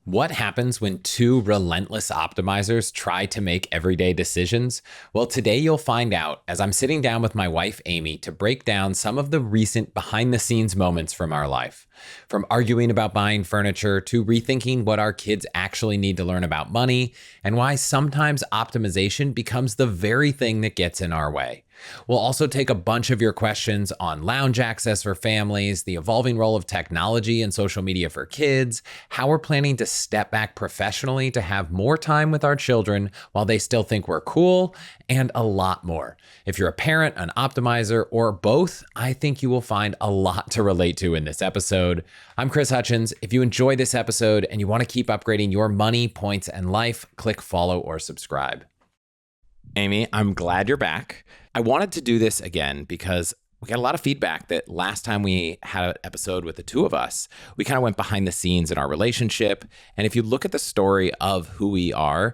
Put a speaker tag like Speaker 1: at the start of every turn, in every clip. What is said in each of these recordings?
Speaker 1: What happens when two relentless optimizers try to make everyday decisions? Well, today you'll find out as I'm sitting down with my wife, Amy, to break down some of the recent behind the scenes moments from our life. From arguing about buying furniture to rethinking what our kids actually need to learn about money and why sometimes optimization becomes the very thing that gets in our way. We'll also take a bunch of your questions on lounge access for families, the evolving role of technology and social media for kids, how we're planning to step back professionally to have more time with our children while they still think we're cool, and a lot more. If you're a parent, an optimizer, or both, I think you will find a lot to relate to in this episode. I'm Chris Hutchins. If you enjoy this episode and you want to keep upgrading your money, points, and life, click follow or subscribe. Amy, I'm glad you're back. I wanted to do this again because we got a lot of feedback that last time we had an episode with the two of us, we kind of went behind the scenes in our relationship. And if you look at the story of who we are,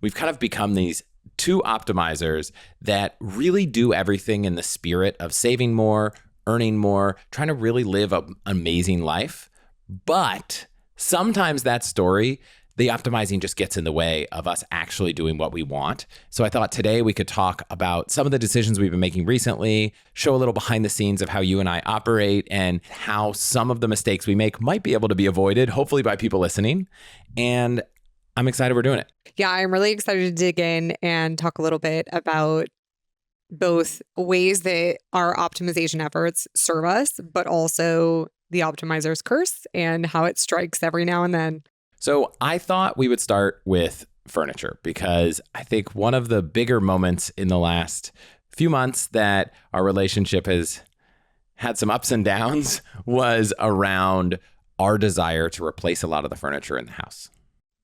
Speaker 1: we've kind of become these two optimizers that really do everything in the spirit of saving more, earning more, trying to really live an amazing life. But sometimes that story, the optimizing just gets in the way of us actually doing what we want. So I thought today we could talk about some of the decisions we've been making recently, show a little behind the scenes of how you and I operate and how some of the mistakes we make might be able to be avoided, hopefully by people listening. And I'm excited we're doing it.
Speaker 2: Yeah, I'm really excited to dig in and talk a little bit about both ways that our optimization efforts serve us, but also the optimizer's curse and how it strikes every now and then.
Speaker 1: So I thought we would start with furniture because I think one of the bigger moments in the last few months that our relationship has had some ups and downs was around our desire to replace a lot of the furniture in the house.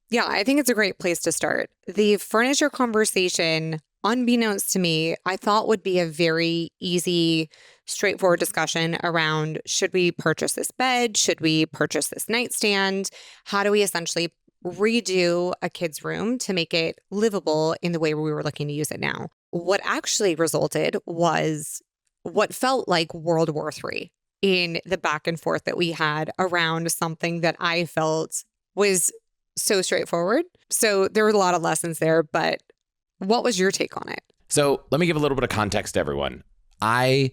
Speaker 2: Yeah, I think it's a great place to start. The furniture conversation, unbeknownst to me, I thought would be a very easy, straightforward discussion around, should we purchase this bed? Should we purchase this nightstand? How do we essentially redo a kid's room to make it livable in the way we were looking to use it now? What actually resulted was what felt like World War III in the back and forth that we had around something that I felt was so straightforward. So there were a lot of lessons there, but what was your take on it?
Speaker 1: So let me give a little bit of context to everyone. I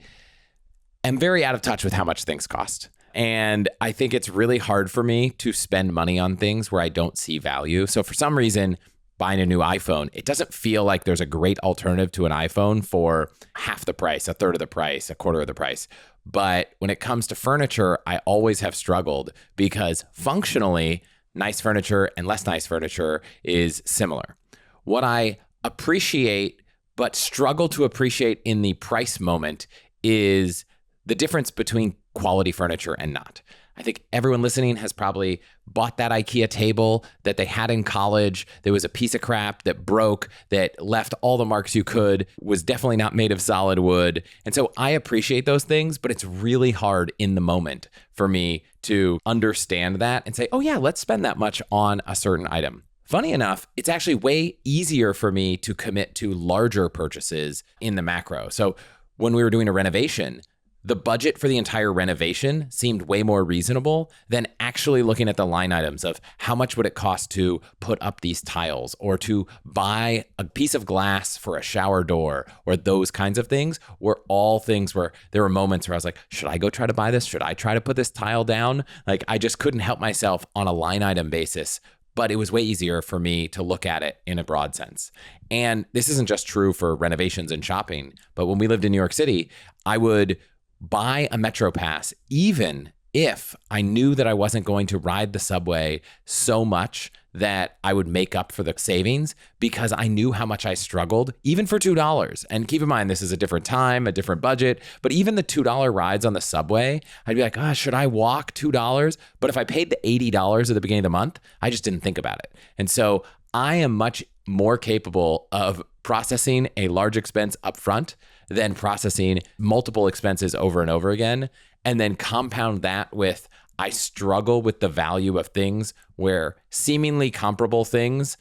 Speaker 1: am very out of touch with how much things cost. And I think it's really hard for me to spend money on things where I don't see value. So for some reason, buying a new iPhone, it doesn't feel like there's a great alternative to an iPhone for half the price, a third of the price, a quarter of the price. But when it comes to furniture, I always have struggled because functionally, nice furniture and less nice furniture is similar. What I appreciate but struggle to appreciate in the price moment is the difference between quality furniture and not. I think everyone listening has probably bought that IKEA table that they had in college. There was a piece of crap that broke, that left all the marks you could, was definitely not made of solid wood. And so I appreciate those things, but it's really hard in the moment for me to understand that and say, oh yeah, let's spend that much on a certain item. Funny enough, it's actually way easier for me to commit to larger purchases in the macro. So when we were doing a renovation, the budget for the entire renovation seemed way more reasonable than actually looking at the line items of how much would it cost to put up these tiles or to buy a piece of glass for a shower door or those kinds of things were all things where there were moments where I was like, should I go try to buy this? Should I try to put this tile down? Like I just couldn't help myself on a line item basis. But it was way easier for me to look at it in a broad sense. And this isn't just true for renovations and shopping, but when we lived in New York City, I would buy a Metro Pass even if I knew that I wasn't going to ride the subway so much that I would make up for the savings because I knew how much I struggled, even for $2. And keep in mind, this is a different time, a different budget, but even the $2 rides on the subway, I'd be like, should I walk $2? But if I paid the $80 at the beginning of the month, I just didn't think about it. And so I am much more capable of processing a large expense upfront than processing multiple expenses over and over again. And then compound that with, I struggle with the value of things where seemingly comparable things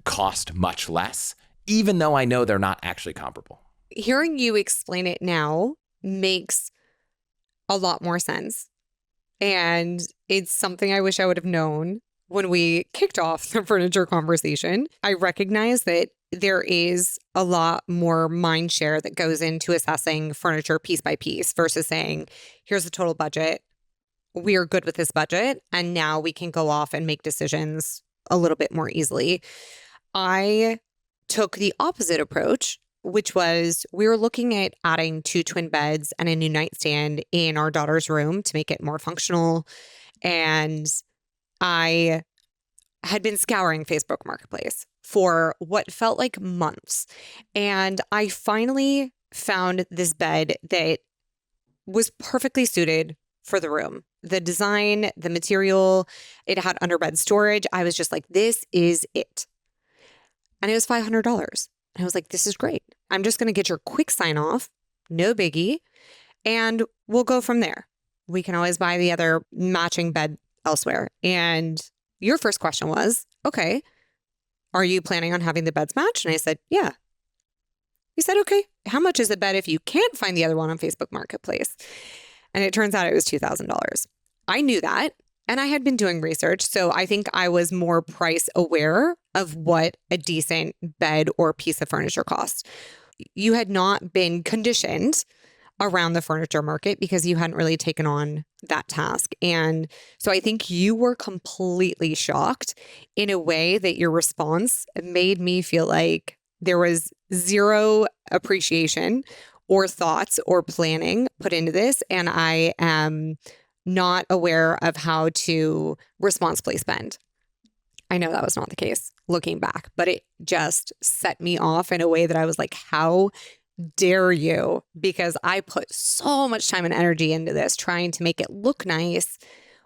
Speaker 1: cost much less, even though I know they're not actually comparable.
Speaker 2: Hearing you explain it now makes a lot more sense. And it's something I wish I would have known when we kicked off the furniture conversation, I recognized that there is a lot more mind share that goes into assessing furniture piece by piece versus saying, here's the total budget. We are good with this budget. And now we can go off and make decisions a little bit more easily. I took the opposite approach, which was we were looking at adding 2 twin beds and a new nightstand in our daughter's room to make it more functional. And I had been scouring Facebook Marketplace for what felt like months. And I finally found this bed that was perfectly suited for the room. The design, the material, it had underbed storage. I was just like, this is it. And it was $500. And I was like, this is great. I'm just going to get your quick sign off, no biggie, and we'll go from there. We can always buy the other matching bed elsewhere. And your first question was, okay, are you planning on having the beds matched? And I said, yeah. He said, okay, how much is the bed if you can't find the other one on Facebook Marketplace? And it turns out it was $2,000. I knew that. And I had been doing research. So I think I was more price aware of what a decent bed or piece of furniture costs. You had not been conditioned around the furniture market because you hadn't really taken on that task. And so I think you were completely shocked in a way that your response made me feel like there was zero appreciation or thoughts or planning put into this. And I am not aware of how to responsibly spend. I know that was not the case looking back, but it just set me off in a way that I was like, how dare you? Because I put so much time and energy into this, trying to make it look nice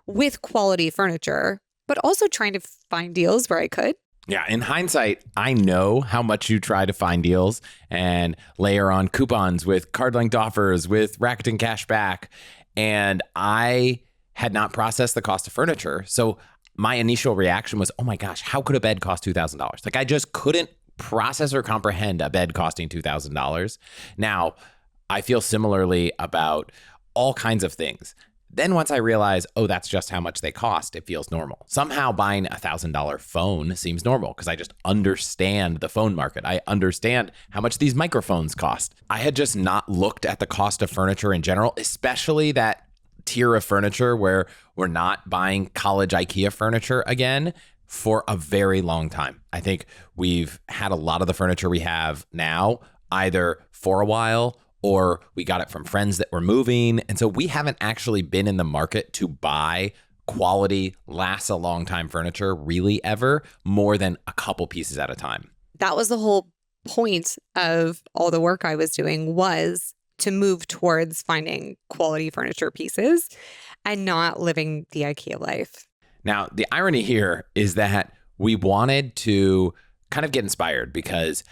Speaker 2: with quality furniture, but also trying to find deals where I could.
Speaker 1: Yeah, in hindsight, I know how much you try to find deals and layer on coupons with card-linked offers, with Rakuten cash back. And I had not processed the cost of furniture. So my initial reaction was, oh my gosh, how could a bed cost $2,000? Like I just couldn't process or comprehend a bed costing $2,000. Now, I feel similarly about all kinds of things. Then once I realize, oh, that's just how much they cost, it feels normal. Somehow buying a $1,000 phone seems normal because I just understand the phone market. I understand how much these microphones cost. I had just not looked at the cost of furniture in general, especially that tier of furniture where we're not buying college IKEA furniture again for a very long time. I think we've had a lot of the furniture we have now either for a while or we got it from friends that were moving. And so we haven't actually been in the market to buy quality, lasts a long time furniture really ever, more than a couple pieces at a time.
Speaker 2: That was the whole point of all the work I was doing, was to move towards finding quality furniture pieces and not living the IKEA life.
Speaker 1: Now, the irony here is that we wanted to kind of get inspired because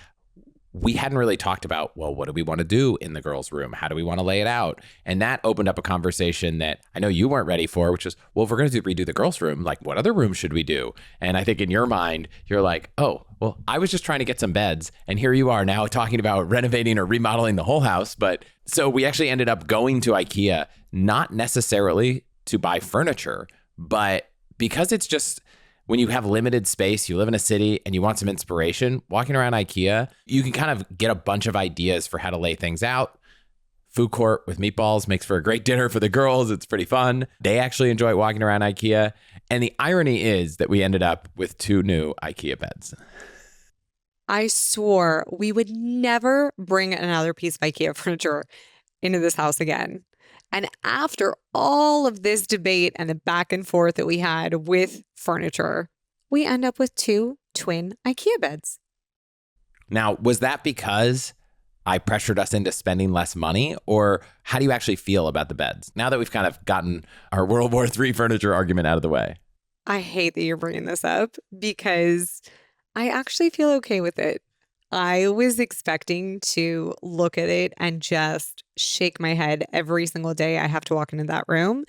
Speaker 1: we hadn't really talked about, well, what do we want to do in the girls' room? How do we want to lay it out? And that opened up a conversation that I know you weren't ready for, which is, well, if we're going to redo the girls' room, like what other room should we do? And I think in your mind, you're like, oh, well, I was just trying to get some beds. And here you are now talking about renovating or remodeling the whole house. But so we actually ended up going to IKEA, not necessarily to buy furniture, but because it's just, when you have limited space, you live in a city and you want some inspiration, walking around IKEA, you can kind of get a bunch of ideas for how to lay things out. Food court with meatballs makes for a great dinner for the girls. It's pretty fun. They actually enjoy walking around IKEA. And the irony is that we ended up with 2 new IKEA beds.
Speaker 2: I swore we would never bring another piece of IKEA furniture into this house again. And after all of this debate and the back and forth that we had with furniture, we end up with 2 twin IKEA beds.
Speaker 1: Now, was that because I pressured us into spending less money? Or how do you actually feel about the beds now that we've kind of gotten our World War III furniture argument out of the way?
Speaker 2: I hate that you're bringing this up because I actually feel okay with it. I was expecting to look at it and just shake my head every single day I have to walk into that room.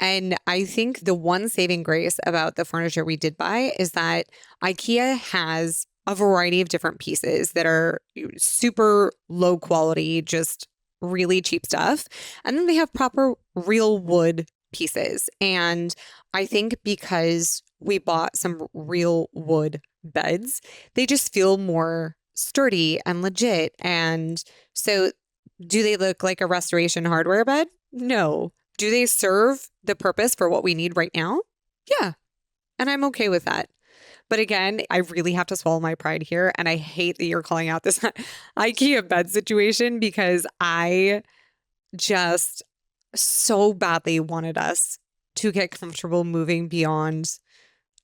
Speaker 2: And I think the one saving grace about the furniture we did buy is that IKEA has a variety of different pieces that are super low quality, just really cheap stuff. And then they have proper real wood pieces. And I think because we bought some real wood beds. They just feel more sturdy and legit. And so do they look like a restoration hardware bed? No. Do they serve the purpose for what we need right now? Yeah. And I'm okay with that. But again, I really have to swallow my pride here. And I hate that you're calling out this IKEA bed situation because I just so badly wanted us to get comfortable moving beyond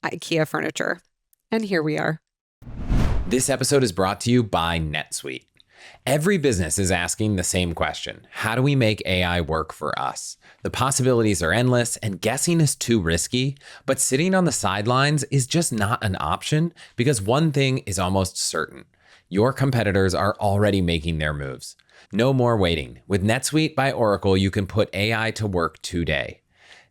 Speaker 2: IKEA furniture. And here we are.
Speaker 1: This episode is brought to you by NetSuite. Every business is asking the same question. How do we make AI work for us? The possibilities are endless and guessing is too risky, but sitting on the sidelines is just not an option because one thing is almost certain. Your competitors are already making their moves. No more waiting. With NetSuite by Oracle, you can put AI to work today.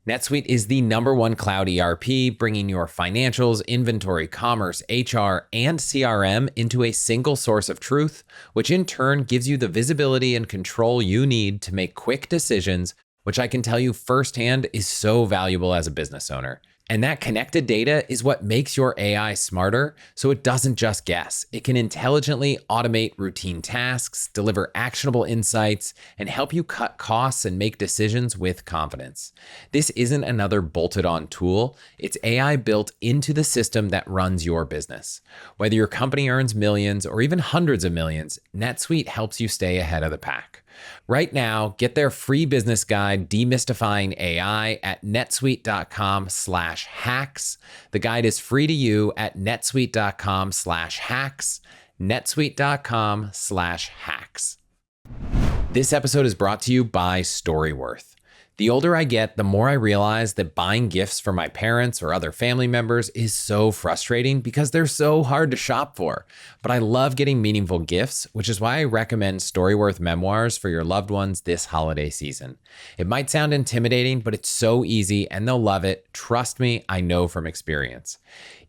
Speaker 1: NetSuite is the #1 cloud ERP, bringing your financials, inventory, commerce, HR, and CRM into a single source of truth, which in turn gives you the visibility and control you need to make quick decisions, which I can tell you firsthand is so valuable as a business owner. And that connected data is what makes your AI smarter, so it doesn't just guess. It can intelligently automate routine tasks, deliver actionable insights, and help you cut costs and make decisions with confidence. This isn't another bolted-on tool. It's AI built into the system that runs your business. Whether your company earns millions or even hundreds of millions, NetSuite helps you stay ahead of the pack. Right now, get their free business guide, Demystifying AI, at netsuite.com/hacks. The guide is free to you at netsuite.com/hacks, netsuite.com/hacks. This episode is brought to you by Storyworth. The older I get, the more I realize that buying gifts for my parents or other family members is so frustrating because they're so hard to shop for. But I love getting meaningful gifts, which is why I recommend Storyworth memoirs for your loved ones this holiday season. It might sound intimidating, but it's so easy and they'll love it. Trust me, I know from experience.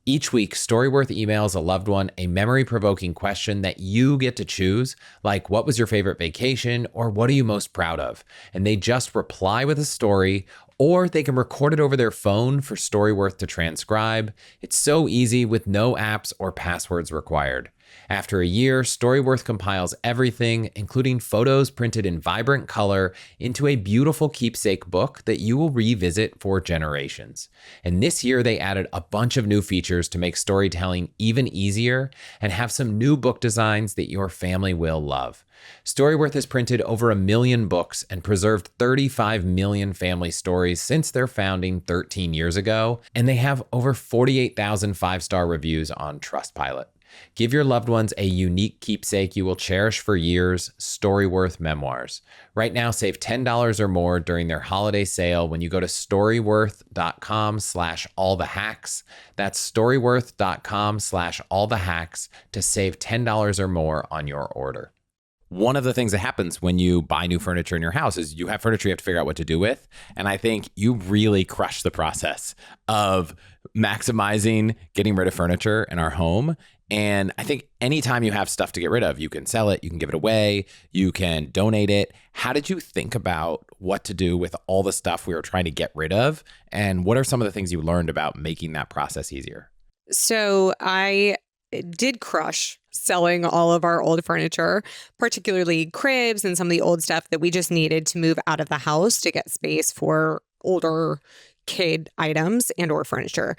Speaker 1: Each week, Storyworth emails a loved one a memory-provoking question that you get to choose, like what was your favorite vacation or what are you most proud of? And they just reply with a story, or they can record it over their phone for Storyworth to transcribe. It's so easy with no apps or passwords required. After a year, Storyworth compiles everything, including photos printed in vibrant color, into a beautiful keepsake book that you will revisit for generations. And this year, they added a bunch of new features to make storytelling even easier and have some new book designs that your family will love. Storyworth has printed over 1 million books and preserved 35 million family stories since their founding 13 years ago, and they have over 48,000 5-star reviews on Trustpilot. Give your loved ones a unique keepsake you will cherish for years, Storyworth memoirs. Right now, save $10 or more during their holiday sale when you go to storyworth.com/allthehacks. That's storyworth.com/allthehacks to save $10 or more on your order. One of the things that happens when you buy new furniture in your house is you have furniture you have to figure out what to do with. And I think you really crush the process of maximizing getting rid of furniture in our home. And I think anytime you have stuff to get rid of, you can sell it, you can give it away, you can donate it. How did you think about what to do with all the stuff we were trying to get rid of? And what are some of the things you learned about making that process easier?
Speaker 2: So I did crush selling all of our old furniture, particularly cribs and some of the old stuff that we just needed to move out of the house to get space for older kid items and or furniture.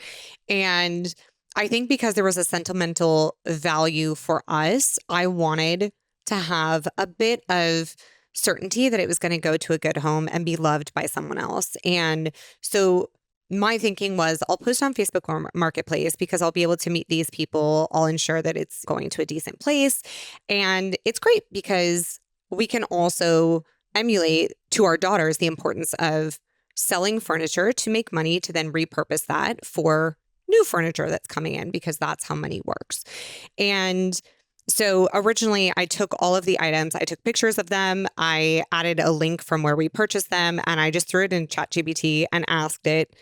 Speaker 2: And I think because there was a sentimental value for us, I wanted to have a bit of certainty that it was going to go to a good home and be loved by someone else. And so my thinking was I'll post on Facebook Marketplace because I'll be able to meet these people. I'll ensure that it's going to a decent place. And it's great because we can also emulate to our daughters the importance of selling furniture to make money to then repurpose that for new furniture that's coming in because that's how money works. And so originally I took all of the items, I took pictures of them, I added a link from where we purchased them, and I just threw it in ChatGPT and asked it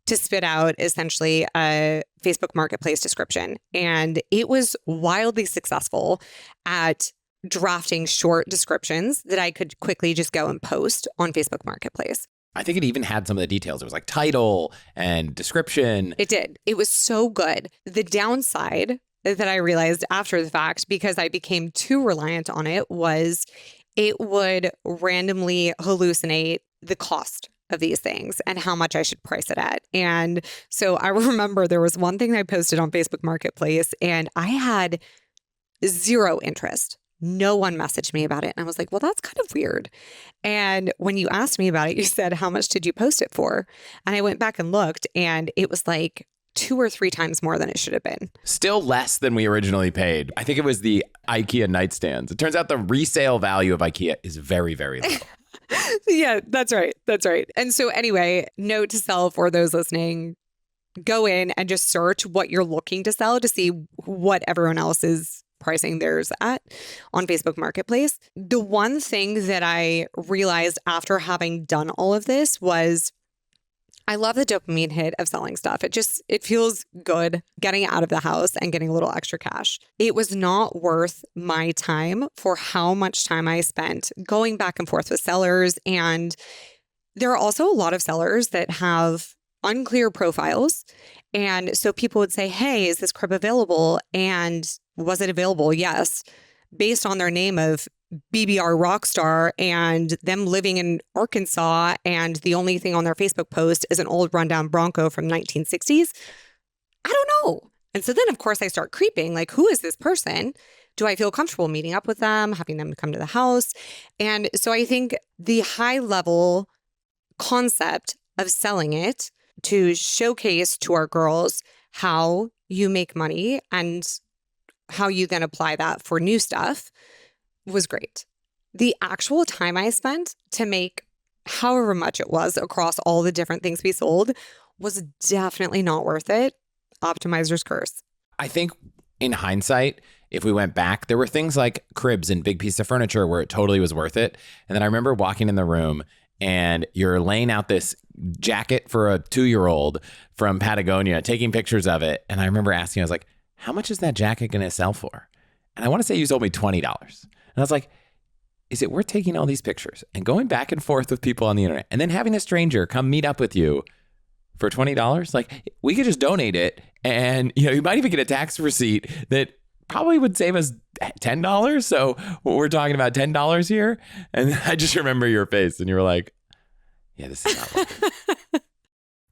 Speaker 2: to spit out essentially a Facebook Marketplace description. And it was wildly successful at drafting short descriptions that I could quickly just go and post on Facebook Marketplace.
Speaker 1: I think it even had some of the details. It was like title and description.
Speaker 2: It did. It was so good. The downside that I realized after the fact, because I became too reliant on it, was it would randomly hallucinate the cost of these things and how much I should price it at. And so I remember there was one thing I posted on Facebook Marketplace and I had zero interest. No one messaged me about it. And I was like, well, that's kind of weird. And when you asked me about it, you said, how much did you post it for? And I went back and looked and it was like 2 or 3 times more than it should have been.
Speaker 1: Still less than we originally paid. I think it was the IKEA nightstands. It turns out the resale value of IKEA is very, very low.
Speaker 2: Yeah, that's right. That's right. And so anyway, note to self or those listening, go in and just search what you're looking to sell to see what everyone else is pricing theirs at on Facebook Marketplace. The one thing that I realized after having done all of this was I love the dopamine hit of selling stuff. It feels good getting out of the house and getting a little extra cash. It was not worth my time for how much time I spent going back and forth with sellers. And there are also a lot of sellers that have unclear profiles. And so people would say, hey, is this crib available? And was it available? Yes. Based on their name of BBR Rockstar and them living in Arkansas, and the only thing on their Facebook post is an old rundown Bronco from 1960s. I don't know. And so then, of course, I start creeping. Like, who is this person? Do I feel comfortable meeting up with them, having them come to the house? And so I think the high level concept of selling it to showcase to our girls how you make money and how you then apply that for new stuff was great. The actual time I spent to make however much it was across all the different things we sold was definitely not worth it. Optimizer's curse.
Speaker 1: I think in hindsight, if we went back, there were things like cribs and big piece of furniture where it totally was worth it. And then I remember walking in the room and you're laying out this jacket for a 2-year-old from Patagonia, taking pictures of it. And I remember asking, I was like, how much is that jacket going to sell for? And I want to say you sold me $20. And I was like, is it worth taking all these pictures and going back and forth with people on the internet and then having a stranger come meet up with you for $20? Like, we could just donate it and, you might even get a tax receipt that probably would save us $10. So we're talking about $10 here. And I just remember your face and you were like, yeah, this is not worth it.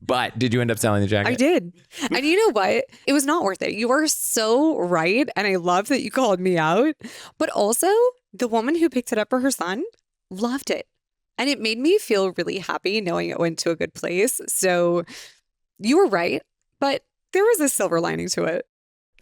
Speaker 1: But did you end up selling the jacket?
Speaker 2: I did. And you know what? It was not worth it. You are so right. And I love that you called me out. But also, the woman who picked it up for her son loved it. And it made me feel really happy knowing it went to a good place. So you were right. But there was a silver lining to it.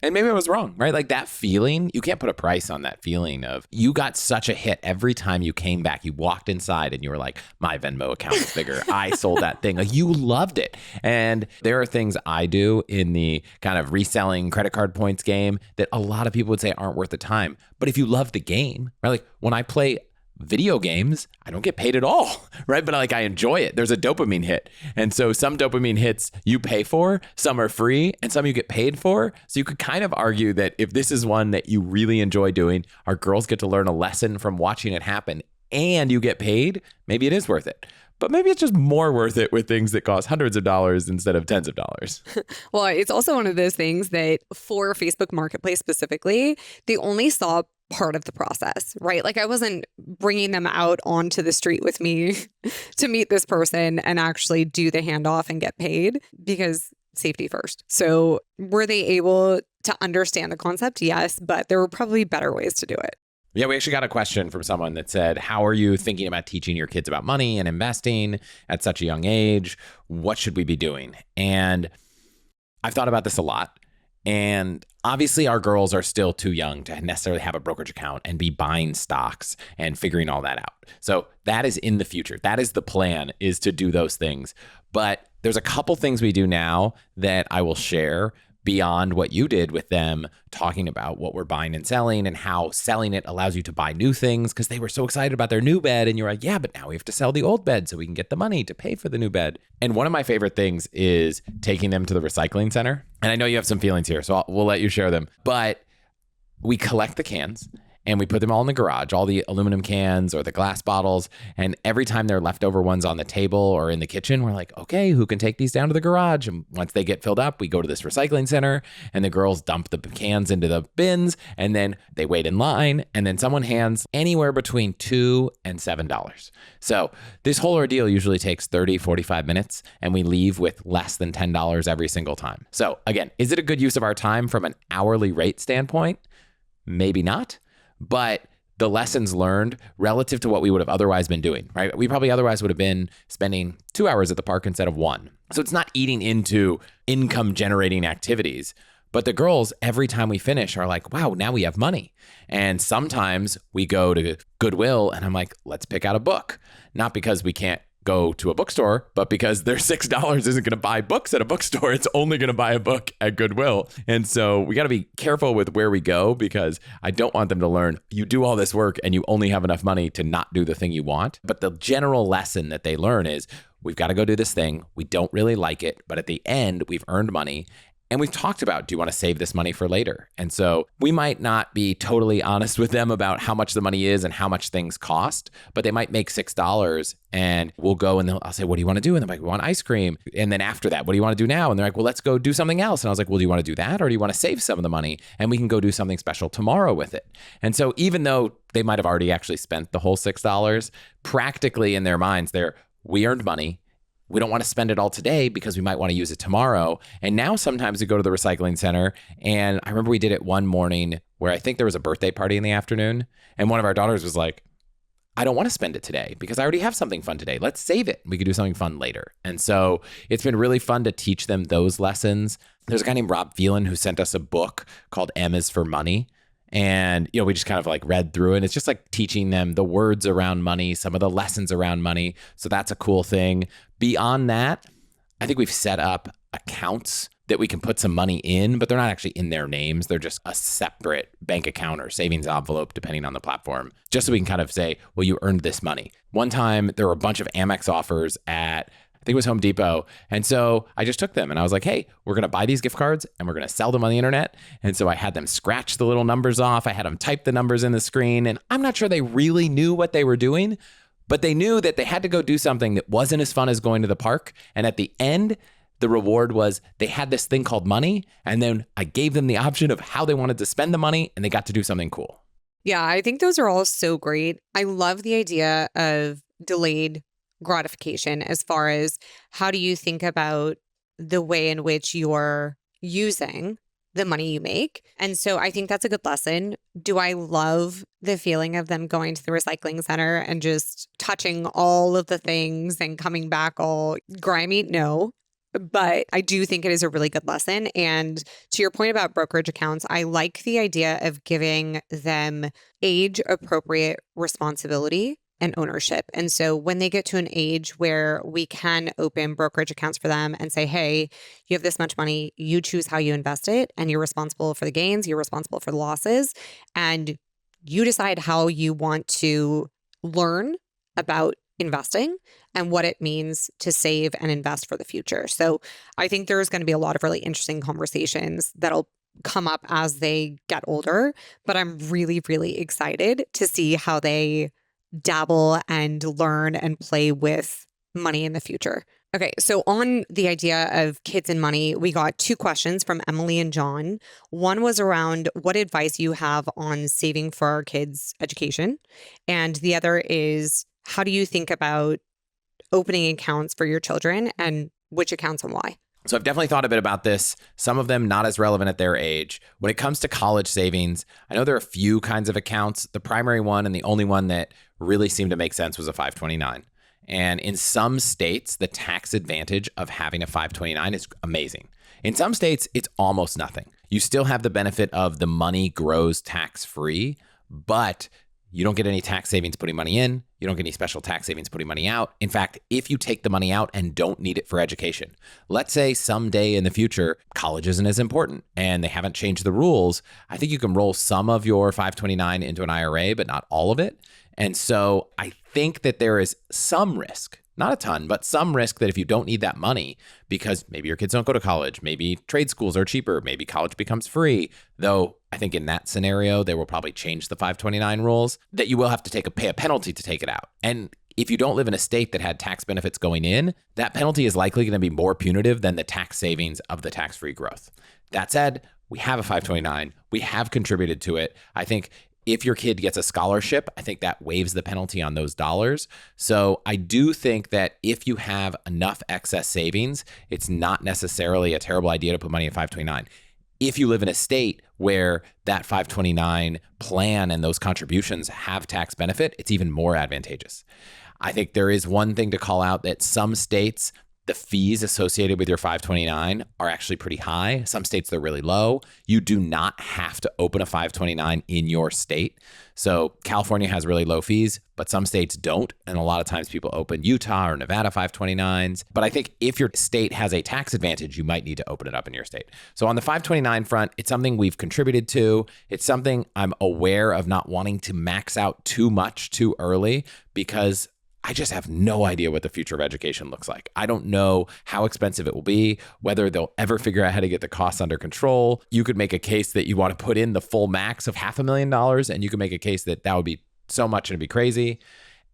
Speaker 1: And maybe I was wrong, right? Like that feeling, you can't put a price on that feeling of you got such a hit every time you came back. You walked inside and you were like, my Venmo account is bigger. I sold that thing. Like you loved it. And there are things I do in the kind of reselling credit card points game that a lot of people would say aren't worth the time. But if you love the game, right? Like when I play video games, I don't get paid at all, right? But I enjoy it. There's a dopamine hit. And so some dopamine hits you pay for, some are free, and some you get paid for. So you could kind of argue that if this is one that you really enjoy doing, our girls get to learn a lesson from watching it happen, and you get paid, maybe it is worth it. But maybe it's just more worth it with things that cost hundreds of dollars instead of tens of dollars.
Speaker 2: Well, it's also one of those things that for Facebook Marketplace specifically, they only saw part of the process, right? Like I wasn't bringing them out onto the street with me to meet this person and actually do the handoff and get paid because safety first. So were they able to understand the concept? Yes, but there were probably better ways to do it.
Speaker 1: Yeah, we actually got a question from someone that said, how are you thinking about teaching your kids about money and investing at such a young age? What should we be doing? And I've thought about this a lot. And obviously our girls are still too young to necessarily have a brokerage account and be buying stocks and figuring all that out. So that is in the future. That is the plan, is to do those things. But there's a couple things we do now that I will share beyond what you did with them, talking about what we're buying and selling and how selling it allows you to buy new things because they were so excited about their new bed. And you're like, yeah, but now we have to sell the old bed so we can get the money to pay for the new bed. And one of my favorite things is taking them to the recycling center. And I know you have some feelings here, so we'll let you share them. But we collect the cans and we put them all in the garage, all the aluminum cans or the glass bottles. And every time there are leftover ones on the table or in the kitchen, we're like, okay, who can take these down to the garage? And once they get filled up, we go to this recycling center and the girls dump the cans into the bins and then they wait in line. And then someone hands anywhere between $2 and $7. So this whole ordeal usually takes 30, 45 minutes and we leave with less than $10 every single time. So again, is it a good use of our time from an hourly rate standpoint? Maybe not. But the lessons learned relative to what we would have otherwise been doing, right? We probably otherwise would have been spending 2 hours at the park instead of 1. So it's not eating into income generating activities. But the girls, every time we finish, are like, wow, now we have money. And sometimes we go to Goodwill and I'm like, let's pick out a book. Not because we can't go to a bookstore, but because their $6 isn't going to buy books at a bookstore. It's only going to buy a book at Goodwill. And so we got to be careful with where we go because I don't want them to learn you do all this work and you only have enough money to not do the thing you want. But the general lesson that they learn is we've got to go do this thing. We don't really like it, but at the end, we've earned money. And we've talked about, do you want to save this money for later? And so we might not be totally honest with them about how much the money is and how much things cost, but they might make $6 and we'll go and I'll say, what do you want to do? And they're like, we want ice cream. And then after that, what do you want to do now? And they're like, well, let's go do something else. And I was like, well, do you want to do that? Or do you want to save some of the money and we can go do something special tomorrow with it? And so even though they might have already actually spent the whole $6, practically in their minds, we earned money. We don't want to spend it all today because we might want to use it tomorrow. And now sometimes we go to the recycling center. And I remember we did it one morning where I think there was a birthday party in the afternoon. And one of our daughters was like, I don't want to spend it today because I already have something fun today. Let's save it. We could do something fun later. And so it's been really fun to teach them those lessons. There's a guy named Rob Phelan who sent us a book called M is for Money. And, we just kind of like read through it. It's just like teaching them the words around money, some of the lessons around money. So that's a cool thing. Beyond that, I think we've set up accounts that we can put some money in, but they're not actually in their names. They're just a separate bank account or savings envelope, depending on the platform, just so we can kind of say, well, you earned this money. One time there were a bunch of Amex offers at I think it was Home Depot. And so I just took them and I was like, hey, we're going to buy these gift cards and we're going to sell them on the internet. And so I had them scratch the little numbers off. I had them type the numbers in the screen. And I'm not sure they really knew what they were doing, but they knew that they had to go do something that wasn't as fun as going to the park. And at the end, the reward was they had this thing called money. And then I gave them the option of how they wanted to spend the money and they got to do something cool.
Speaker 2: Yeah, I think those are all so great. I love the idea of delayed gratification as far as how do you think about the way in which you're using the money you make. And so I think that's a good lesson. Do I love the feeling of them going to the recycling center and just touching all of the things and coming back all grimy? No. But I do think it is a really good lesson. And to your point about brokerage accounts, I like the idea of giving them age-appropriate responsibility and ownership. And so when they get to an age where we can open brokerage accounts for them and say, hey, you have this much money, you choose how you invest it, and you're responsible for the gains, you're responsible for the losses, and you decide how you want to learn about investing and what it means to save and invest for the future. So I think there's going to be a lot of really interesting conversations that'll come up as they get older, but I'm really, really excited to see how they dabble and learn and play with money in the future. Okay, so on the idea of kids and money, we got 2 questions from Emily and John. One was around what advice you have on saving for our kids' education. And the other is, how do you think about opening accounts for your children and which accounts and why?
Speaker 1: So I've definitely thought a bit about this, some of them not as relevant at their age. When it comes to college savings, I know there are a few kinds of accounts. The primary one and the only one that really seemed to make sense was a 529. And in some states, the tax advantage of having a 529 is amazing. In some states, it's almost nothing. You still have the benefit of the money grows tax-free, but you don't get any tax savings putting money in. You don't get any special tax savings putting money out. In fact, if you take the money out and don't need it for education, let's say someday in the future, college isn't as important and they haven't changed the rules, I think you can roll some of your 529 into an IRA, but not all of it. And so I think that there is some risk not a ton, but some risk that if you don't need that money because maybe your kids don't go to college, maybe trade schools are cheaper, maybe college becomes free, though I think in that scenario, they will probably change the 529 rules, that you will have to pay a penalty to take it out. And if you don't live in a state that had tax benefits going in, that penalty is likely going to be more punitive than the tax savings of the tax-free growth. That said, we have a 529. We have contributed to it. I think if your kid gets a scholarship, I think that waives the penalty on those dollars. So I do think that if you have enough excess savings, it's not necessarily a terrible idea to put money in 529. If you live in a state where that 529 plan and those contributions have tax benefit, it's even more advantageous. I think there is one thing to call out, that some states, the fees associated with your 529 are actually pretty high. Some states, they're really low. You do not have to open a 529 in your state. So California has really low fees, but some states don't. And a lot of times people open Utah or Nevada 529s. But I think if your state has a tax advantage, you might need to open it up in your state. So on the 529 front, it's something we've contributed to. It's something I'm aware of not wanting to max out too much too early, because I just have no idea what the future of education looks like. I don't know how expensive it will be, whether they'll ever figure out how to get the costs under control. You could make a case that you want to put in the full max of $500,000, and you could make a case that that would be so much and it'd be crazy.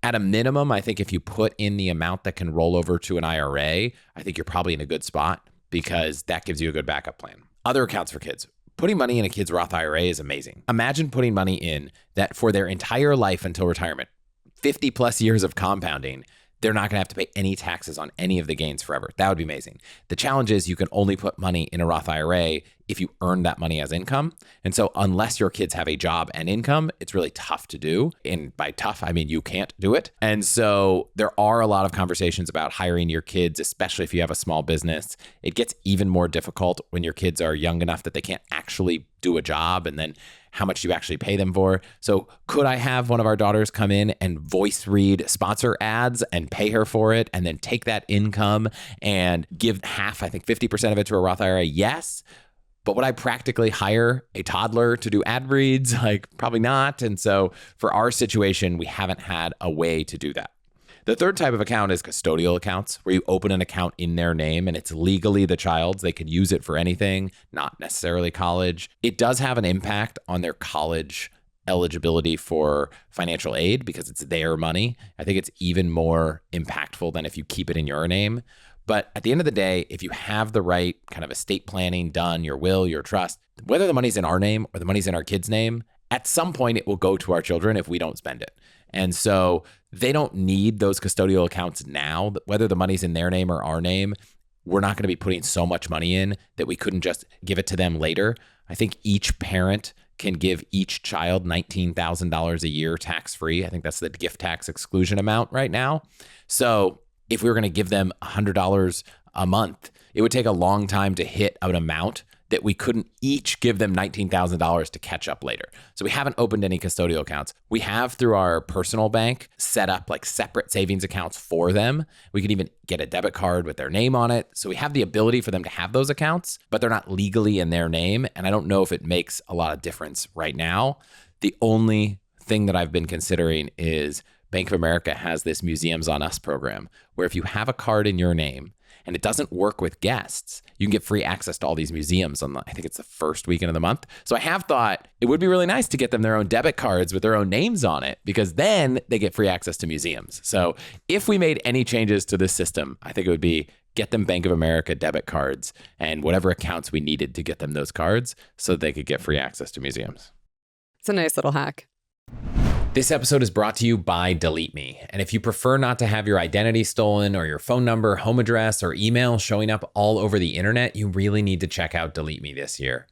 Speaker 1: At a minimum, I think if you put in the amount that can roll over to an IRA, I think you're probably in a good spot, because that gives you a good backup plan. Other accounts for kids. Putting money in a kid's Roth IRA is amazing. Imagine putting money in that for their entire life until retirement, 50 plus years of compounding, they're not going to have to pay any taxes on any of the gains forever. That would be amazing. The challenge is you can only put money in a Roth IRA if you earn that money as income. And so unless your kids have a job and income, it's really tough to do. And by tough, I mean you can't do it. And so there are a lot of conversations about hiring your kids, especially if you have a small business. It gets even more difficult when your kids are young enough that they can't actually do a job, and then how much do you actually pay them for? So could I have one of our daughters come in and voice read sponsor ads and pay her for it, and then take that income and give half, I think 50% of it, to a Roth IRA? Yes. But would I practically hire a toddler to do ad reads? Like, probably not. And so for our situation, we haven't had a way to do that. The third type of account is custodial accounts, where you open an account in their name and it's legally the child's. They can use it for anything, not necessarily college. It does have an impact on their college eligibility for financial aid because it's their money. I think it's even more impactful than if you keep it in your name. But at the end of the day, if you have the right kind of estate planning done, your will, your trust, whether the money's in our name or the money's in our kid's name, at some point it will go to our children if we don't spend it. And so they don't need those custodial accounts now. Whether the money's in their name or our name, we're not going to be putting so much money in that we couldn't just give it to them later. I think each parent can give each child $19,000 a year tax-free. I think that's the gift tax exclusion amount right now. So if we were going to give them $100 a month, it would take a long time to hit an amount that we couldn't each give them $19,000 to catch up later. So we haven't opened any custodial accounts. We have, through our personal bank, set up like separate savings accounts for them. We can even get a debit card with their name on it. So we have the ability for them to have those accounts, but they're not legally in their name. And I don't know if it makes a lot of difference right now. The only thing that I've been considering is Bank of America has this Museums on Us program, where if you have a card in your name and it doesn't work with guests, you can get free access to all these museums on I think it's the first weekend of the month. So I have thought it would be really nice to get them their own debit cards with their own names on it, because then they get free access to museums. So if we made any changes to this system, I think it would be get them Bank of America debit cards and whatever accounts we needed to get them those cards so that they could get free access to museums.
Speaker 2: It's a nice little hack.
Speaker 1: This episode is brought to you by Delete Me. And if you prefer not to have your identity stolen or your phone number, home address, or email showing up all over the internet, you really need to check out Delete Me this year.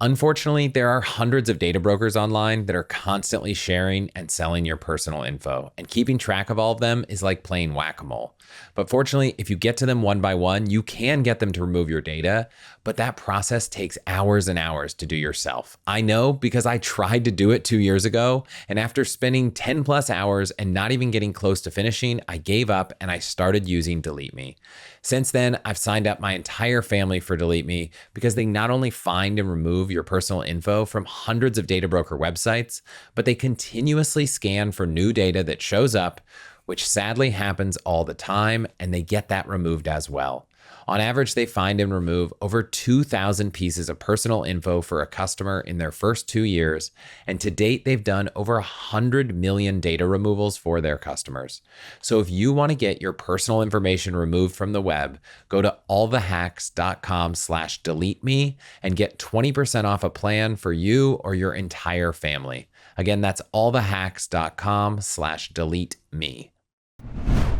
Speaker 1: Unfortunately, there are hundreds of data brokers online that are constantly sharing and selling your personal info, and keeping track of all of them is like playing whack-a-mole. But fortunately, if you get to them one by one, you can get them to remove your data, but that process takes hours and hours to do yourself. I know, because I tried to do it 2 years ago, and after spending 10 plus hours and not even getting close to finishing, I gave up and I started using Delete Me. Since then, I've signed up my entire family for Delete Me because they not only find and remove your personal info from hundreds of data broker websites, but they continuously scan for new data that shows up which sadly happens all the time, and they get that removed as well. On average, they find and remove over 2,000 pieces of personal info for a customer in their first 2 years, and to date, they've done over 100 million data removals for their customers. So if you want to get your personal information removed from the web, go to allthehacks.com/deleteme and get 20% off a plan for you or your entire family. Again, that's allthehacks.com/deleteme.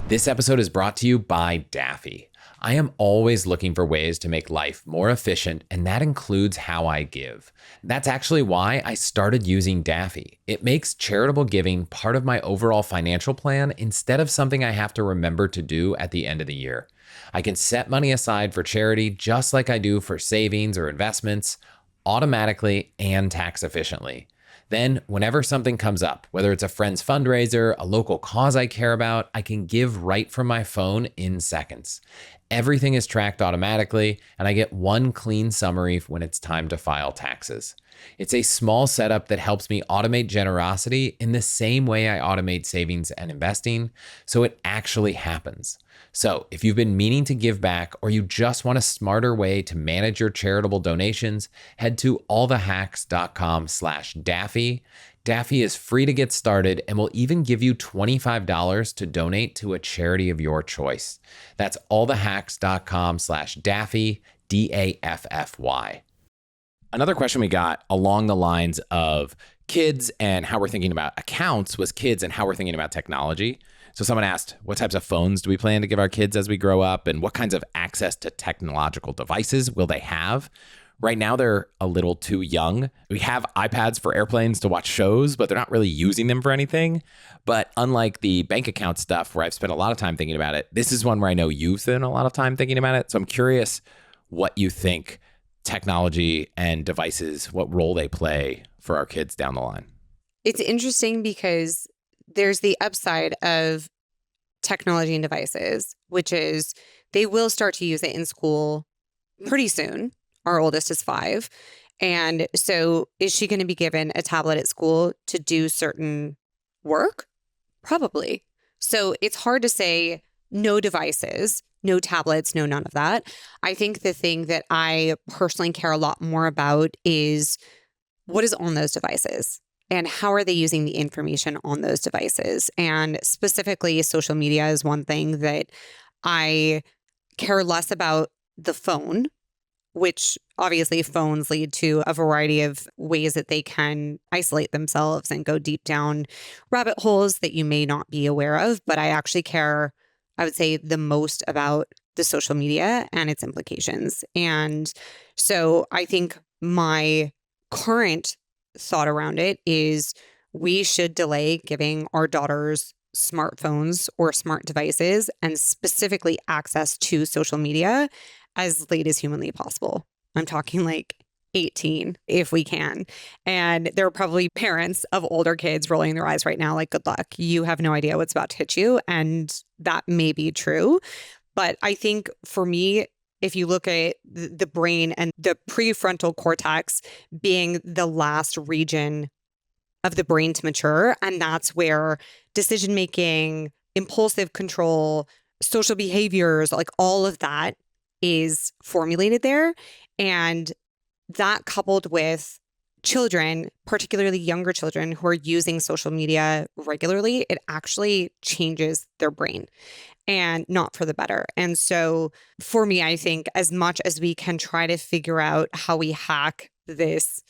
Speaker 1: This episode is brought to you by Daffy. I am always looking for ways to make life more efficient, and that includes how I give. That's actually why I started using Daffy. It makes charitable giving part of my overall financial plan instead of something I have to remember to do at the end of the year. I can set money aside for charity just like I do for savings or investments, automatically and tax efficiently. Then, whenever something comes up, whether it's a friend's fundraiser, a local cause I care about, I can give right from my phone in seconds. Everything is tracked automatically, and I get one clean summary when it's time to file taxes. It's a small setup that helps me automate generosity in the same way I automate savings and investing, so it actually happens. So if you've been meaning to give back or you just want a smarter way to manage your charitable donations, head to allthehacks.com/Daffy. Daffy is free to get started and will even give you $25 to donate to a charity of your choice. That's allthehacks.com/Daffy, Daffy. Another question we got along the lines of kids and how we're thinking about accounts was kids and how we're thinking about technology. So someone asked, what types of phones do we plan to give our kids as we grow up? And what kinds of access to technological devices will they have? Right now, they're a little too young. We have iPads for airplanes to watch shows, but they're not really using them for anything. But unlike the bank account stuff where I've spent a lot of time thinking about it, this is one where I know you've spent a lot of time thinking about it. So I'm curious what you think technology and devices, what role they play for our kids down the line.
Speaker 2: It's interesting because there's the upside of technology and devices, which is they will start to use it in school pretty soon. Our oldest is 5. And so is she going to be given a tablet at school to do certain work? Probably. So it's hard to say no devices, no tablets, no none of that. I think the thing that I personally care a lot more about is what is on those devices and how are they using the information on those devices. And specifically, social media is one thing that I care less about the phone, which obviously phones lead to a variety of ways that they can isolate themselves and go deep down rabbit holes that you may not be aware of. But I actually care, I would say, the most about the social media and its implications. And so I think my current thought around it is we should delay giving our daughters smartphones or smart devices and specifically access to social media as late as humanly possible. I'm talking like 18 if we can. And there are probably parents of older kids rolling their eyes right now like, good luck. You have no idea what's about to hit you. And that may be true. But I think for me, if you look at the brain and the prefrontal cortex being the last region of the brain to mature, and that's where decision-making, impulsive control, social behaviors, like all of that is formulated there. And that coupled with children, particularly younger children who are using social media regularly, it actually changes their brain and not for the better. And so for me, I think as much as we can try to figure out how we hack this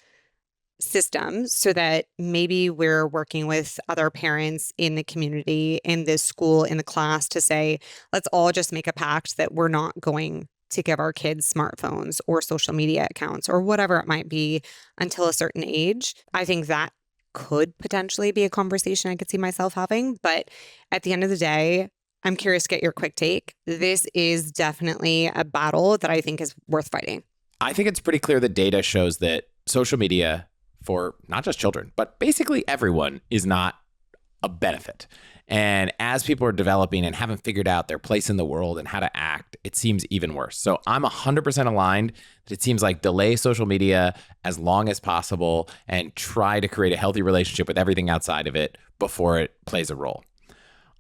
Speaker 2: system so that maybe we're working with other parents in the community, in the school, in the class to say, let's all just make a pact that we're not going to give our kids smartphones or social media accounts or whatever it might be until a certain age. I think that could potentially be a conversation I could see myself having. But at the end of the day, I'm curious to get your quick take. This is definitely a battle that I think is worth fighting.
Speaker 1: I think it's pretty clear the data shows that social media for not just children, but basically everyone is not a benefit. And as people are developing and haven't figured out their place in the world and how to act, it seems even worse. So I'm 100% aligned that it seems like delay social media as long as possible and try to create a healthy relationship with everything outside of it before it plays a role.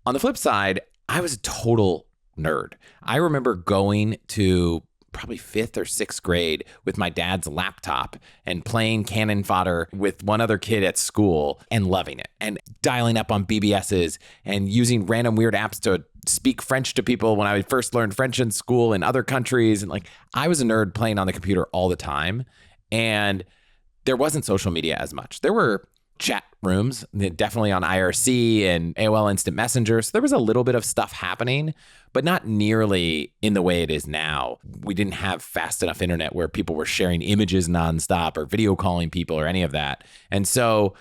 Speaker 1: On the flip side, I was a total nerd. I remember going to probably 5th or 6th grade with my dad's laptop and playing cannon fodder with one other kid at school and loving it and dialing up on BBSs and using random weird apps to speak French to people when I first learned French in school in other countries. And like, I was a nerd playing on the computer all the time. And there wasn't social media as much. There were chat rooms, definitely on IRC and AOL Instant Messenger. So there was a little bit of stuff happening, but not nearly in the way it is now. We didn't have fast enough internet where people were sharing images nonstop or video calling people or any of that. And so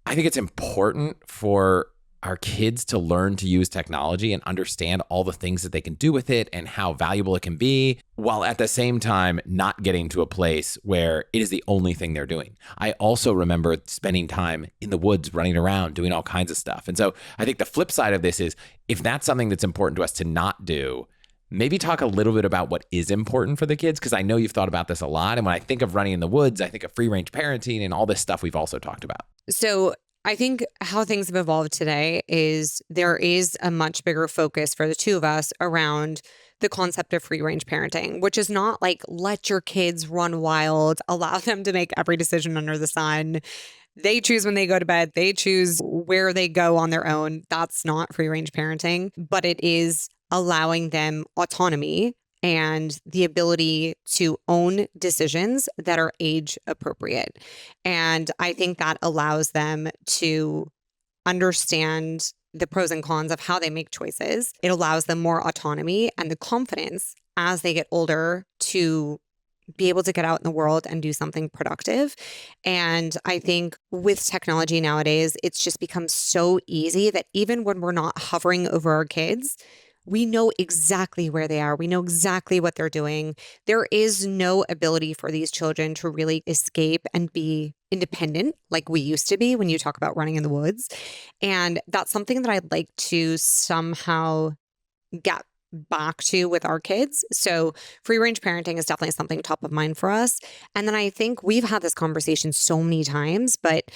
Speaker 1: I think it's important for our kids to learn to use technology and understand all the things that they can do with it and how valuable it can be, while at the same time not getting to a place where it is the only thing they're doing. I also remember spending time in the woods, running around, doing all kinds of stuff. And so I think the flip side of this is, if that's something that's important to us to not do, maybe talk a little bit about what is important for the kids, because I know you've thought about this a lot. And when I think of running in the woods, I think of free range parenting and all this stuff we've also talked about.
Speaker 2: So I think how things have evolved today is there is a much bigger focus for the two of us around the concept of free range parenting, which is not like let your kids run wild, allow them to make every decision under the sun. They choose when they go to bed. They choose where they go on their own. That's not free range parenting, but it is allowing them autonomy and the ability to own decisions that are age appropriate. And I think that allows them to understand the pros and cons of how they make choices. It allows them more autonomy and the confidence as they get older to be able to get out in the world and do something productive. And I think with technology nowadays, it's just become so easy that even when we're not hovering over our kids, we know exactly where they are. We know exactly what they're doing. There is no ability for these children to really escape and be independent like we used to be when you talk about running in the woods. And that's something that I'd like to somehow get back to with our kids. So free range parenting is definitely something top of mind for us. And then I think we've had this conversation so many times, but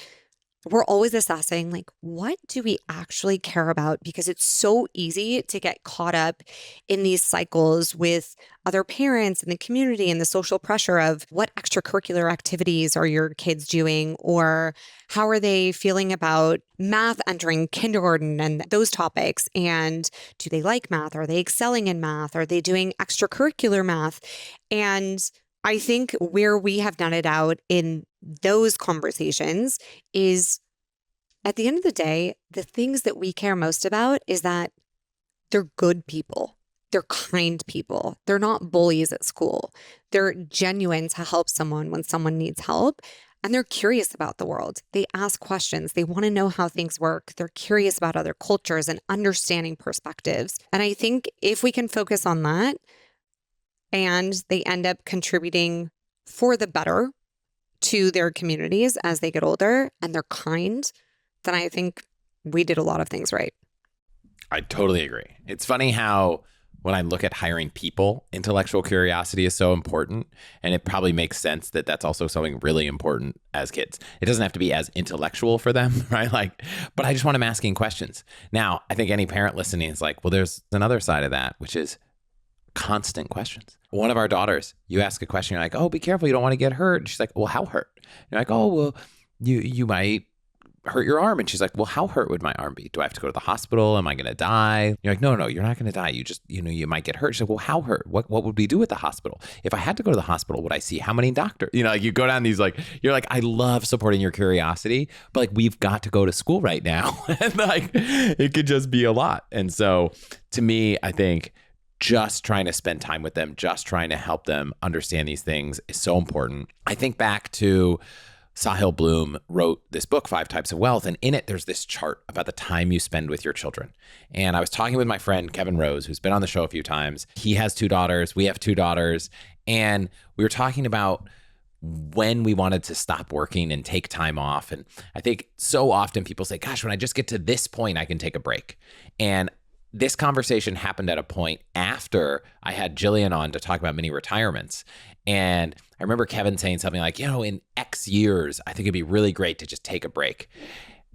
Speaker 2: we're always assessing like, what do we actually care about? Because it's so easy to get caught up in these cycles with other parents in the community and the social pressure of what extracurricular activities are your kids doing, or how are they feeling about math entering kindergarten and those topics. And do they like math? Are they excelling in math? Are they doing extracurricular math? And I think where we have netted out in those conversations is, at the end of the day, the things that we care most about is that they're good people. They're kind people. They're not bullies at school. They're genuine to help someone when someone needs help. And they're curious about the world. They ask questions. They want to know how things work. They're curious about other cultures and understanding perspectives. And I think if we can focus on that, and they end up contributing for the better to their communities as they get older, and they're kind, then I think we did a lot of things right.
Speaker 1: I totally agree. It's funny how when I look at hiring people, intellectual curiosity is so important. And it probably makes sense that that's also something really important as kids. It doesn't have to be as intellectual for them, right? But I just want them asking questions. Now, I think any parent listening is like, well, there's another side of that, which is constant questions. One of our daughters, you ask a question, you're like, oh, be careful, you don't want to get hurt. And she's like, well, how hurt? You're like, oh, well, you might hurt your arm. And she's like, well, how hurt would my arm be? Do I have to go to the hospital? Am I going to die? You're like, no, you're not going to die. You just, you might get hurt. She's like, well, how hurt? What would we do at the hospital? If I had to go to the hospital, would I see how many doctors? You go down these, you're like, I love supporting your curiosity, but we've got to go to school right now. And it could just be a lot. And so to me, I think just trying to spend time with them, just trying to help them understand these things is so important. I think back to Sahil Bloom wrote this book, 5 Types of Wealth. And in it, there's this chart about the time you spend with your children. And I was talking with my friend, Kevin Rose, who's been on the show a few times. He has 2 daughters. We have 2 daughters. And we were talking about when we wanted to stop working and take time off. And I think so often people say, gosh, when I just get to this point, I can take a break. And this conversation happened at a point after I had Jillian on to talk about mini retirements. And I remember Kevin saying something like, in X years, I think it'd be really great to just take a break.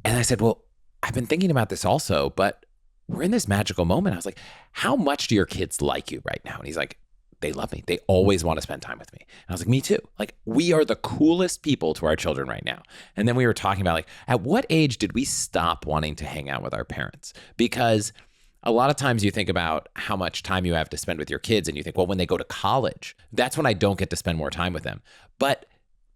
Speaker 1: And I said, well, I've been thinking about this also, but we're in this magical moment. I was like, how much do your kids like you right now? And he's like, they love me. They always want to spend time with me. And I was like, me too. Like, we are the coolest people to our children right now. And then we were talking about, like, at what age did we stop wanting to hang out with our parents? Because a lot of times you think about how much time you have to spend with your kids and you think, well, when they go to college, that's when I don't get to spend more time with them. But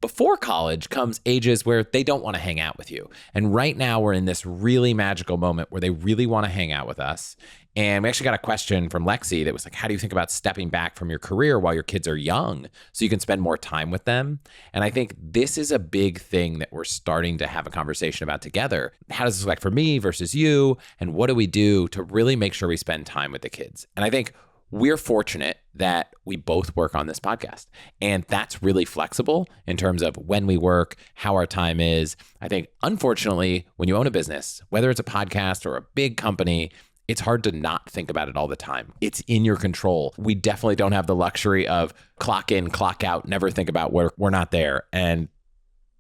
Speaker 1: before college comes ages where they don't want to hang out with you. And right now we're in this really magical moment where they really want to hang out with us. And we actually got a question from Lexi that was like, how do you think about stepping back from your career while your kids are young so you can spend more time with them? And I think this is a big thing that we're starting to have a conversation about together. How does this look like for me versus you? And what do we do to really make sure we spend time with the kids? And I think we're fortunate that we both work on this podcast. And that's really flexible in terms of when we work, how our time is. I think, unfortunately, when you own a business, whether it's a podcast or a big company, it's hard to not think about it all the time. It's in your control. We definitely don't have the luxury of clock in, clock out, never think about work. We're not there. And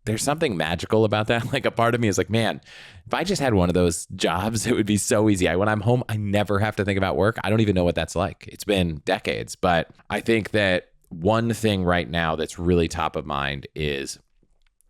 Speaker 1: there's something magical about that. Like, a part of me is like, man, if I just had one of those jobs, it would be so easy. When I'm home, I never have to think about work. I don't even know what that's like. It's been decades. But I think that one thing right now that's really top of mind is,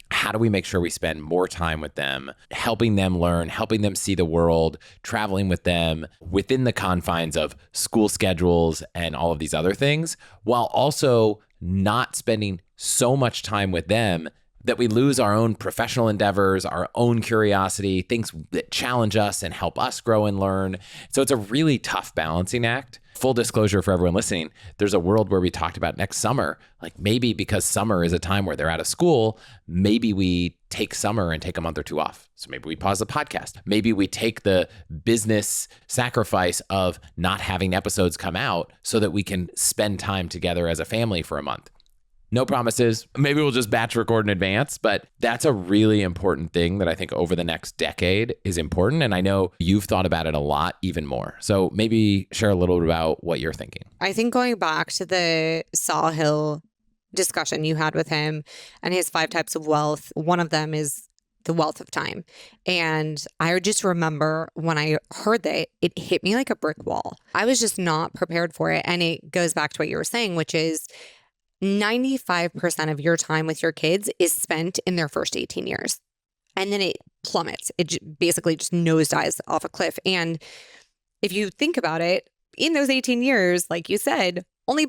Speaker 1: how do we make sure we spend more time with them, helping them learn, helping them see the world, traveling with them within the confines of school schedules and all of these other things, while also not spending so much time with them that we lose our own professional endeavors, our own curiosity, things that challenge us and help us grow and learn. So it's a really tough balancing act. Full disclosure for everyone listening, there's a world where we talked about next summer, like maybe because summer is a time where they're out of school, maybe we take summer and take a month or two off. So maybe we pause the podcast. Maybe we take the business sacrifice of not having episodes come out so that we can spend time together as a family for a month. No promises. Maybe we'll just batch record in advance, but that's a really important thing that I think over the next decade is important. And I know you've thought about it a lot, even more. So maybe share a little bit about what you're thinking.
Speaker 2: I think going back to the Sawhill discussion you had with him and his 5 types of wealth, one of them is the wealth of time. And I just remember when I heard that, it hit me like a brick wall. I was just not prepared for it. And it goes back to what you were saying, which is 95% of your time with your kids is spent in their first 18 years. And then it plummets. It basically just nosedives off a cliff. And if you think about it, in those 18 years, like you said, only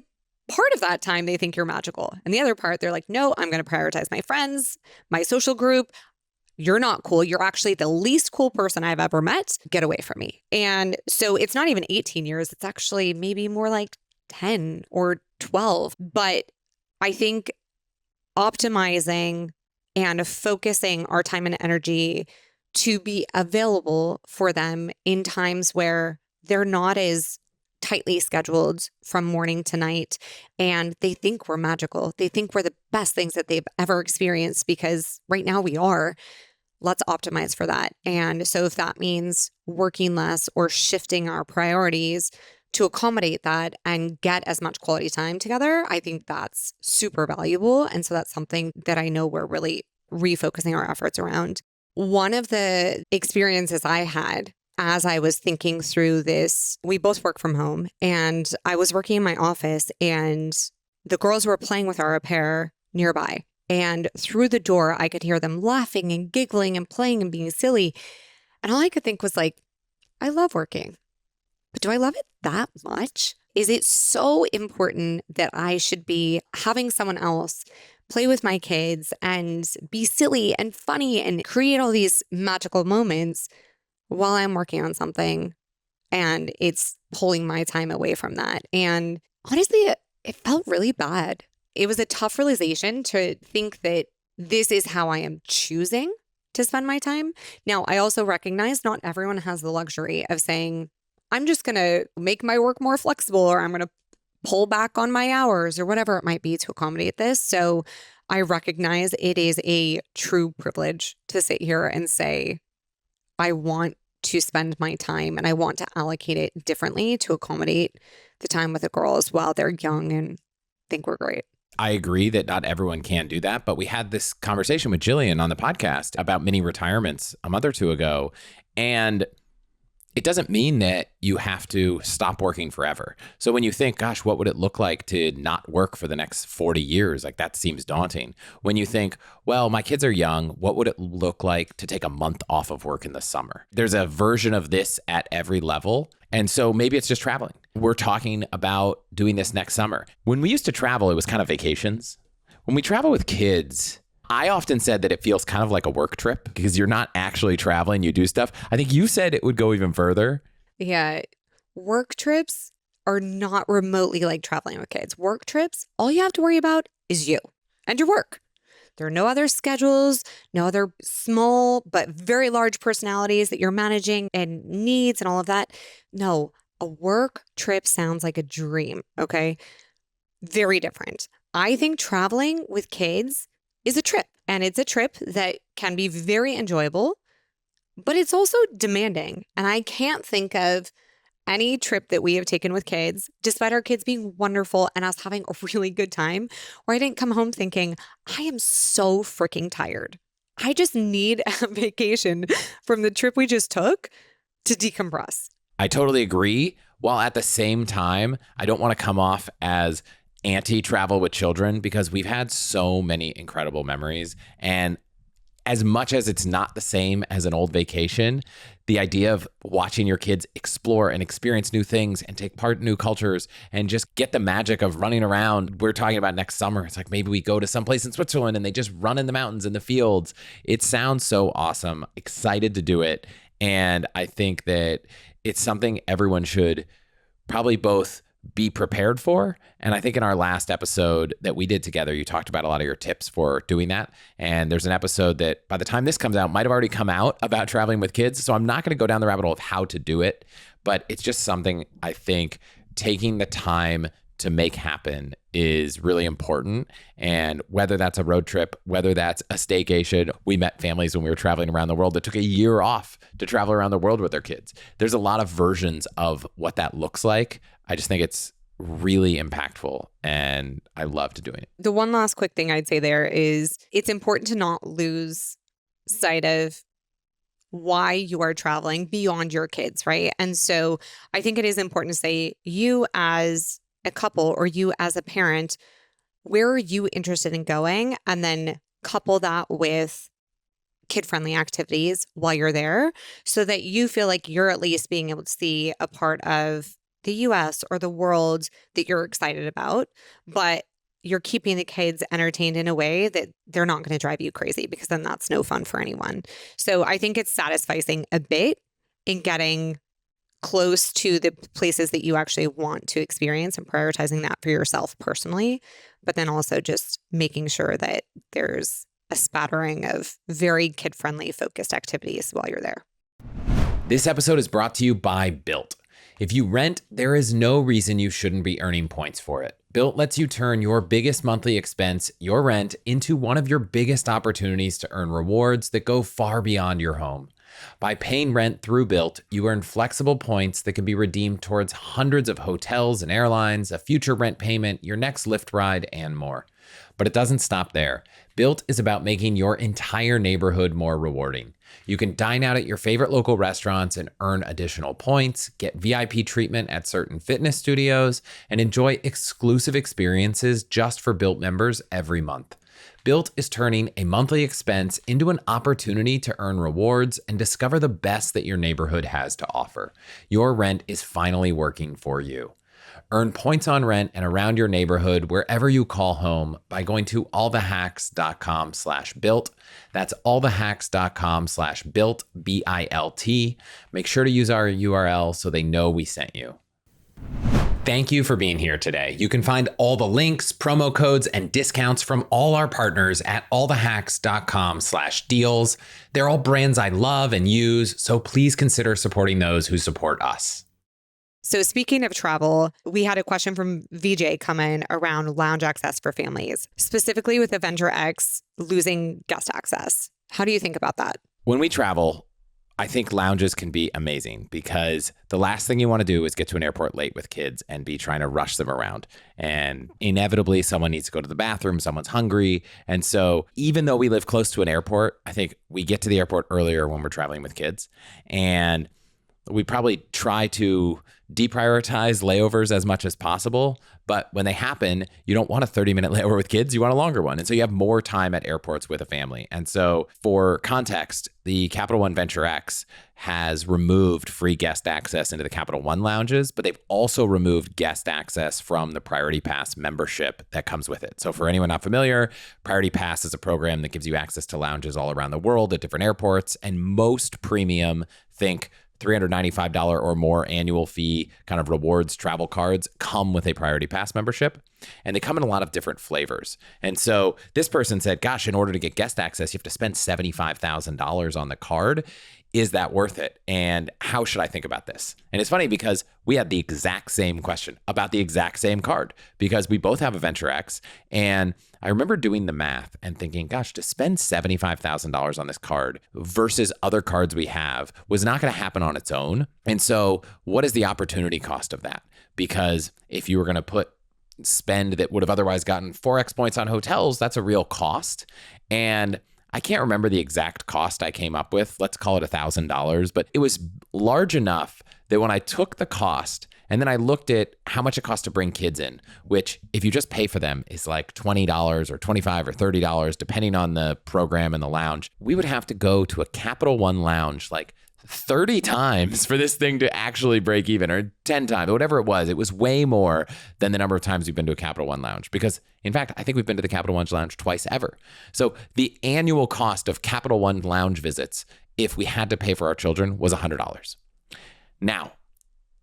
Speaker 2: part of that time they think you're magical. And the other part, they're like, no, I'm going to prioritize my friends, my social group. You're not cool. You're actually the least cool person I've ever met. Get away from me. And so it's not even 18 years. It's actually maybe more like 10 or 12. But I think optimizing and focusing our time and energy to be available for them in times where they're not as tightly scheduled from morning to night and they think we're magical. They think we're the best things that they've ever experienced because right now we are. Let's optimize for that. And so if that means working less or shifting our priorities to accommodate that and get as much quality time together, I think that's super valuable. And so that's something that I know we're really refocusing our efforts around. One of the experiences I had as I was thinking through this, we both work from home and I was working in my office and the girls were playing with our au pair nearby. And through the door, I could hear them laughing and giggling and playing and being silly. And all I could think was like, I love working. But do I love it that much? Is it so important that I should be having someone else play with my kids and be silly and funny and create all these magical moments while I'm working on something and it's pulling my time away from that? And honestly, it felt really bad. It was a tough realization to think that this is how I am choosing to spend my time. Now, I also recognize not everyone has the luxury of saying, I'm just going to make my work more flexible or I'm going to pull back on my hours or whatever it might be to accommodate this. So I recognize it is a true privilege to sit here and say, I want to spend my time and I want to allocate it differently to accommodate the time with the girls while they're young and think we're great.
Speaker 1: I agree that not everyone can do that, but we had this conversation with Jillian on the podcast about mini retirements a month or two ago. And it doesn't mean that you have to stop working forever. So when you think, gosh, what would it look like to not work for the next 40 years? Like that seems daunting. When you think, well, my kids are young, what would it look like to take a month off of work in the summer? There's a version of this at every level. And so maybe it's just traveling. We're talking about doing this next summer. When we used to travel, it was kind of vacations. When we travel with kids, I often said that it feels kind of like a work trip because you're not actually traveling, you do stuff. I think you said it would go even further.
Speaker 2: Yeah. Work trips are not remotely like traveling with kids. Work trips, all you have to worry about is you and your work. There are no other schedules, no other small but very large personalities that you're managing and needs and all of that. No, a work trip sounds like a dream, okay? Very different. I think traveling with kids is a trip, and it's a trip that can be very enjoyable, but it's also demanding. And I can't think of any trip that we have taken with kids, despite our kids being wonderful and us having a really good time, where I didn't come home thinking, I am so freaking tired. I just need a vacation from the trip we just took to decompress.
Speaker 1: I totally agree. While at the same time, I don't want to come off as anti-travel with children because we've had so many incredible memories. And as much as it's not the same as an old vacation, the idea of watching your kids explore and experience new things and take part in new cultures and just get the magic of running around. We're talking about next summer. It's like maybe we go to someplace in Switzerland and they just run in the mountains and the fields. It sounds so awesome. Excited to do it. And I think that it's something everyone should probably both be prepared for. And I think in our last episode that we did together, you talked about a lot of your tips for doing that. And there's an episode that by the time this comes out might have already come out about traveling with kids. So I'm not going to go down the rabbit hole of how to do it, but it's just something I think taking the time to make happen is really important. And whether that's a road trip, whether that's a staycation, we met families when we were traveling around the world that took a year off to travel around the world with their kids. There's a lot of versions of what that looks like. I just think it's really impactful and I love doing it.
Speaker 2: The one last quick thing I'd say there is it's important to not lose sight of why you are traveling beyond your kids, right? And so I think it is important to say you as a couple or you as a parent, where are you interested in going? And then couple that with kid-friendly activities while you're there so that you feel like you're at least being able to see a part of the US or the world that you're excited about, but you're keeping the kids entertained in a way that they're not going to drive you crazy because then that's no fun for anyone. So I think it's satisfying a bit in getting close to the places that you actually want to experience and prioritizing that for yourself personally, but then also just making sure that there's a spattering of very kid-friendly focused activities while you're there.
Speaker 1: This episode is brought to you by Built. If you rent, there is no reason you shouldn't be earning points for it. Built lets you turn your biggest monthly expense, your rent, into one of your biggest opportunities to earn rewards that go far beyond your home. By paying rent through Built, you earn flexible points that can be redeemed towards hundreds of hotels and airlines, a future rent payment, your next Lyft ride, and more. But it doesn't stop there. Built is about making your entire neighborhood more rewarding. You can dine out at your favorite local restaurants and earn additional points, get VIP treatment at certain fitness studios, and enjoy exclusive experiences just for Built members every month. Built is turning a monthly expense into an opportunity to earn rewards and discover the best that your neighborhood has to offer. Your rent is finally working for you. Earn points on rent and around your neighborhood wherever you call home by going to allthehacks.com/built. That's allthehacks.com/built, B-I-L-T. Make sure to use our URL so they know we sent you. Thank you for being here today. You can find all the links, promo codes, and discounts from all our partners at allthehacks.com/deals. They're all brands I love and use, so please consider supporting those who support us.
Speaker 2: So speaking of travel, we had a question from VJ come in around lounge access for families, specifically with Avenger X losing guest access. How do you think about that?
Speaker 1: When we travel, I think lounges can be amazing because the last thing you want to do is get to an airport late with kids and be trying to rush them around. And inevitably, someone needs to go to the bathroom, someone's hungry. And so even though we live close to an airport, I think we get to the airport earlier when we're traveling with kids. And We probably try to deprioritize layovers as much as possible. But when they happen, you don't want a 30-minute layover with kids. You want a longer one. And so you have more time at airports with a family. And so for context, the Capital One Venture X has removed free guest access into the Capital One lounges, but they've also removed guest access from the Priority Pass membership that comes with it. So for anyone not familiar, Priority Pass is a program that gives you access to lounges all around the world at different airports. And most premium, think $395 or more annual fee kind of rewards travel cards come with a Priority Pass membership, and they come in a lot of different flavors. And so this person said, gosh, in order to get guest access, you have to spend $75,000 on the card. Is that worth it? And how should I think about this? And it's funny because we had the exact same question about the exact same card because we both have a Venture X. And I remember doing the math and thinking, gosh, to spend $75,000 on this card versus other cards we have was not going to happen on its own. And so what is the opportunity cost of that? Because if you were going to spend that would have otherwise gotten 4x points on hotels, that's a real cost. And I can't remember the exact cost I came up with. Let's call it $1,000, but it was large enough that when I took the cost and then I looked at how much it costs to bring kids in, which if you just pay for them is like $20 or $25 or $30, depending on the program and the lounge, we would have to go to a Capital One lounge like 30 times for this thing to actually break even, or 10 times, whatever it was. It was way more than the number of times we've been to a Capital One lounge. Because in fact, I think we've been to the Capital One lounge twice ever. So the annual cost of Capital One lounge visits, if we had to pay for our children, was $100. Now,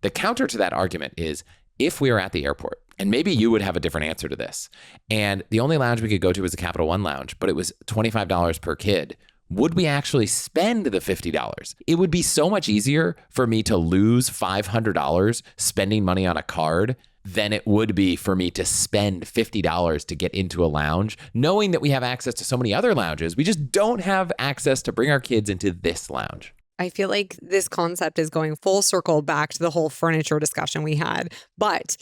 Speaker 1: the counter to that argument is if we are at the airport, and maybe you would have a different answer to this, and the only lounge we could go to was the Capital One lounge, but it was $25 per kid, would we actually spend the $50? It would be so much easier for me to lose $500 spending money on a card than it would be for me to spend $50 to get into a lounge, knowing that we have access to so many other lounges. We just don't have access to bring our kids into this lounge.
Speaker 2: I feel like this concept is going full circle back to the whole furniture discussion we had. But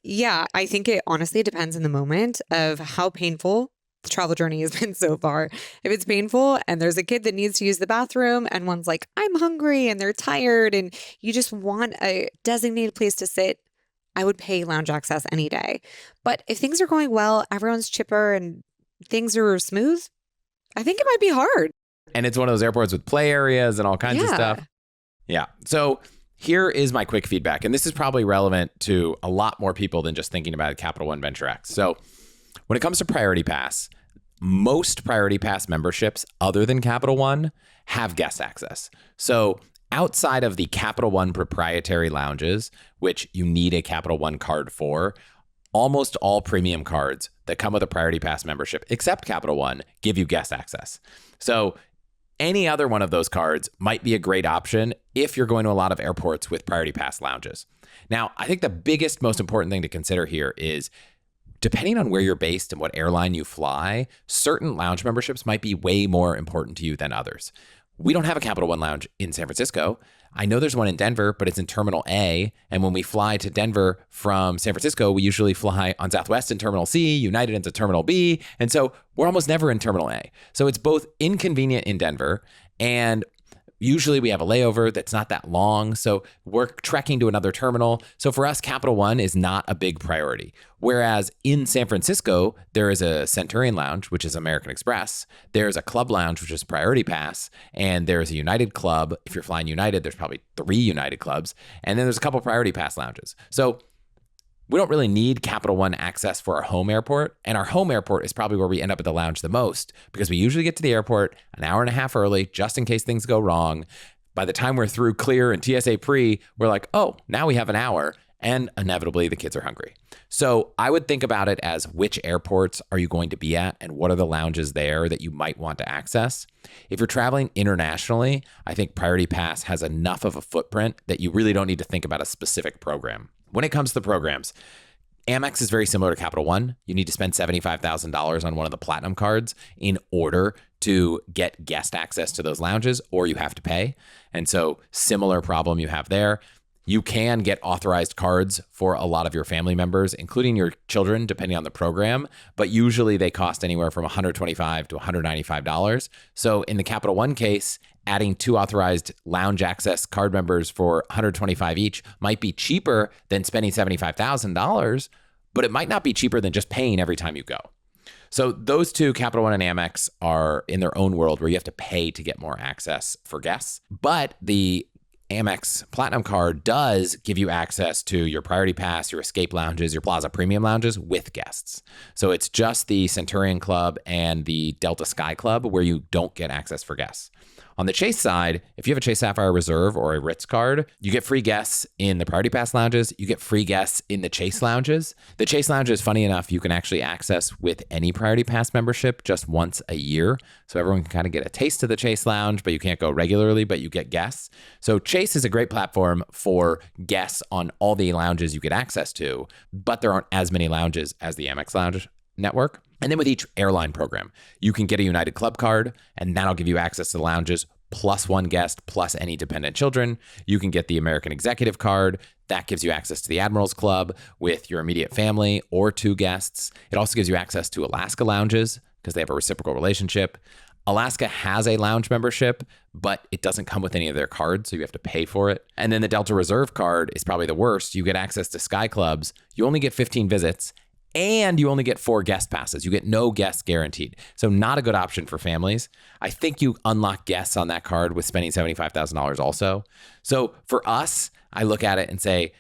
Speaker 2: yeah, I think it honestly depends in the moment of how painful the travel journey has been so far. If it's painful and there's a kid that needs to use the bathroom and one's like, I'm hungry and they're tired and you just want a designated place to sit, I would pay lounge access any day. But if things are going well, everyone's chipper and things are smooth, I think it might be hard.
Speaker 1: And it's one of those airports with play areas and all kinds of stuff. Yeah. So here is my quick feedback. And this is probably relevant to a lot more people than just thinking about Capital One Venture X. So when it comes to Priority Pass, most Priority Pass memberships other than Capital One have guest access. So outside of the Capital One proprietary lounges, which you need a Capital One card for, almost all premium cards that come with a Priority Pass membership, except Capital One, give you guest access. So any other one of those cards might be a great option if you're going to a lot of airports with Priority Pass lounges. Now, I think the biggest, most important thing to consider here is depending on where you're based and what airline you fly, certain lounge memberships might be way more important to you than others. We don't have a Capital One lounge in San Francisco. I know there's one in Denver, but it's in Terminal A. And when we fly to Denver from San Francisco, we usually fly on Southwest in Terminal C, United into Terminal B. And so we're almost never in Terminal A. So it's both inconvenient in Denver, and usually we have a layover that's not that long. So we're trekking to another terminal. So for us, Capital One is not a big priority. Whereas in San Francisco, there is a Centurion Lounge, which is American Express. There's a Club Lounge, which is Priority Pass. And there's a United Club. If you're flying United, there's probably 3 United Clubs. And then there's a couple Priority Pass lounges. So we don't really need Capital One access for our home airport. And our home airport is probably where we end up at the lounge the most because we usually get to the airport an hour and a half early just in case things go wrong. By the time we're through clear and TSA pre, we're like, oh, now we have an hour. And inevitably the kids are hungry. So I would think about it as which airports are you going to be at and what are the lounges there that you might want to access. If you're traveling internationally, I think Priority Pass has enough of a footprint that you really don't need to think about a specific program. When it comes to the programs, Amex is very similar to Capital One. You need to spend $75,000 on one of the platinum cards in order to get guest access to those lounges, or you have to pay. And so similar problem you have there. You can get authorized cards for a lot of your family members, including your children, depending on the program, but usually they cost anywhere from $125 to $195. So in the Capital One case, adding 2 authorized lounge access card members for $125 each might be cheaper than spending $75,000, but it might not be cheaper than just paying every time you go. So those two, Capital One and Amex, are in their own world where you have to pay to get more access for guests. But the Amex Platinum card does give you access to your Priority Pass, your Escape Lounges, your Plaza Premium Lounges with guests. So it's just the Centurion Club and the Delta Sky Club where you don't get access for guests. On the Chase side, if you have a Chase Sapphire Reserve or a Ritz card, you get free guests in the Priority Pass lounges. You get free guests in the Chase lounges. The Chase lounges, funny enough, you can actually access with any Priority Pass membership just once a year. So everyone can kind of get a taste of the Chase lounge, but you can't go regularly, but you get guests. So Chase is a great platform for guests on all the lounges you get access to, but there aren't as many lounges as the Amex Lounge network. And then with each airline program, you can get a United Club card, and that'll give you access to the lounges plus 1 guest plus any dependent children. You can get the American Executive card. That gives you access to the Admirals Club with your immediate family or 2 guests. It also gives you access to Alaska lounges because they have a reciprocal relationship. Alaska has a lounge membership, but it doesn't come with any of their cards, so you have to pay for it. And then the Delta Reserve card is probably the worst. You get access to Sky Clubs. You only get 15 visits, and you only get 4 guest passes. You get no guests guaranteed. So not a good option for families. I think you unlock guests on that card with spending $75,000 also. So for us, I look at it and say,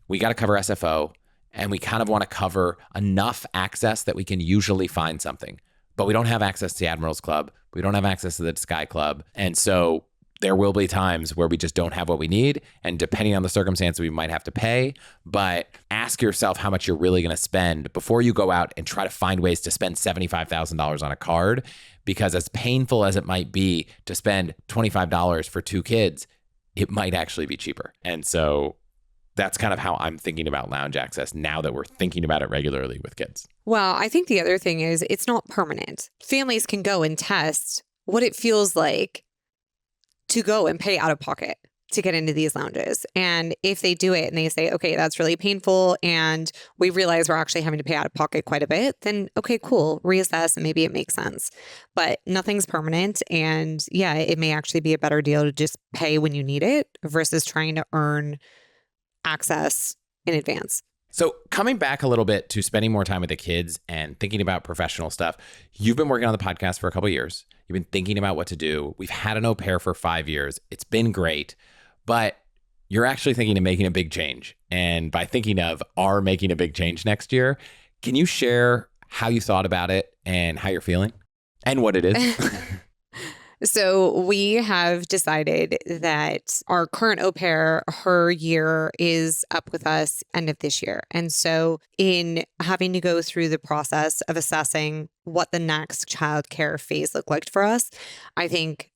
Speaker 1: we got to cover SFO, and we kind of want to cover enough access that we can usually find something. But we don't have access to the Admirals Club. We don't have access to the Sky Club. And so there will be times where we just don't have what we need. And depending on the circumstance, we might have to pay. But ask yourself how much you're really going to spend before you go out and try to find ways to spend $75,000 on a card. Because as painful as it might be to spend $25 for 2 kids, it might actually be cheaper. And so that's kind of how I'm thinking about lounge access now that we're thinking about it regularly with kids.
Speaker 2: Well, I think the other thing is it's not permanent. Families can go and test what it feels like to go and pay out of pocket to get into these lounges. And if they do it and they say, okay, that's really painful and we realize we're actually having to pay out of pocket quite a bit, then okay, cool, reassess and maybe it makes sense. But nothing's permanent. And yeah, it may actually be a better deal to just pay when you need it versus trying to earn access in advance.
Speaker 1: So coming back a little bit to spending more time with the kids and thinking about professional stuff, you've been working on the podcast for a couple of years. You've been thinking about what to do. We've had an au pair for 5 years. It's been great, but you're actually thinking of making a big change. And by thinking of making a big change next year, can you share how you thought about it and how you're feeling and what it is?
Speaker 2: So we have decided that our current au pair, her year is up with us end of this year. And so in having to go through the process of assessing what the next childcare phase looked like for us, I think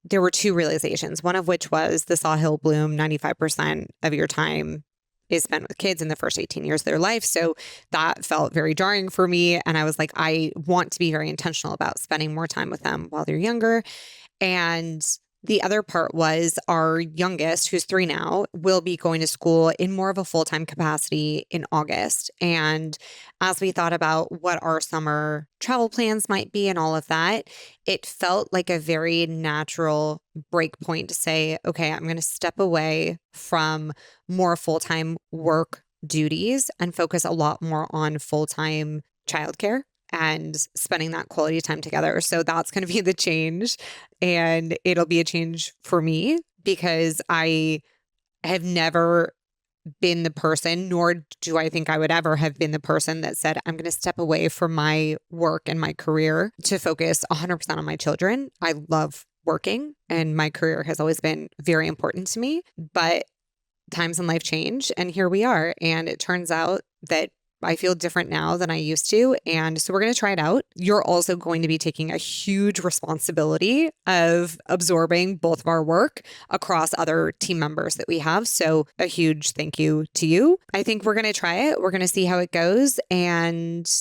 Speaker 2: there were 2 realizations, one of which was the Sawhill Bloom, 95% of your time is spent with kids in the first 18 years of their life. So that felt very jarring for me. And I was like, I want to be very intentional about spending more time with them while they're younger. And the other part was our youngest, who's 3 now, will be going to school in more of a full-time capacity in August. And as we thought about what our summer travel plans might be and all of that, it felt like a very natural break point to say, okay, I'm going to step away from more full-time work duties and focus a lot more on full-time childcare and spending that quality time together. So that's going to be the change. And it'll be a change for me because I have never been the person, nor do I think I would ever have been the person that said, I'm going to step away from my work and my career to focus 100% on my children. I love working and my career has always been very important to me, but times in life change and here we are. And it turns out that I feel different now than I used to. And so we're going to try it out. You're also going to be taking a huge responsibility of absorbing both of our work across other team members that we have. So a huge thank you to you. I think we're going to try it. We're going to see how it goes. And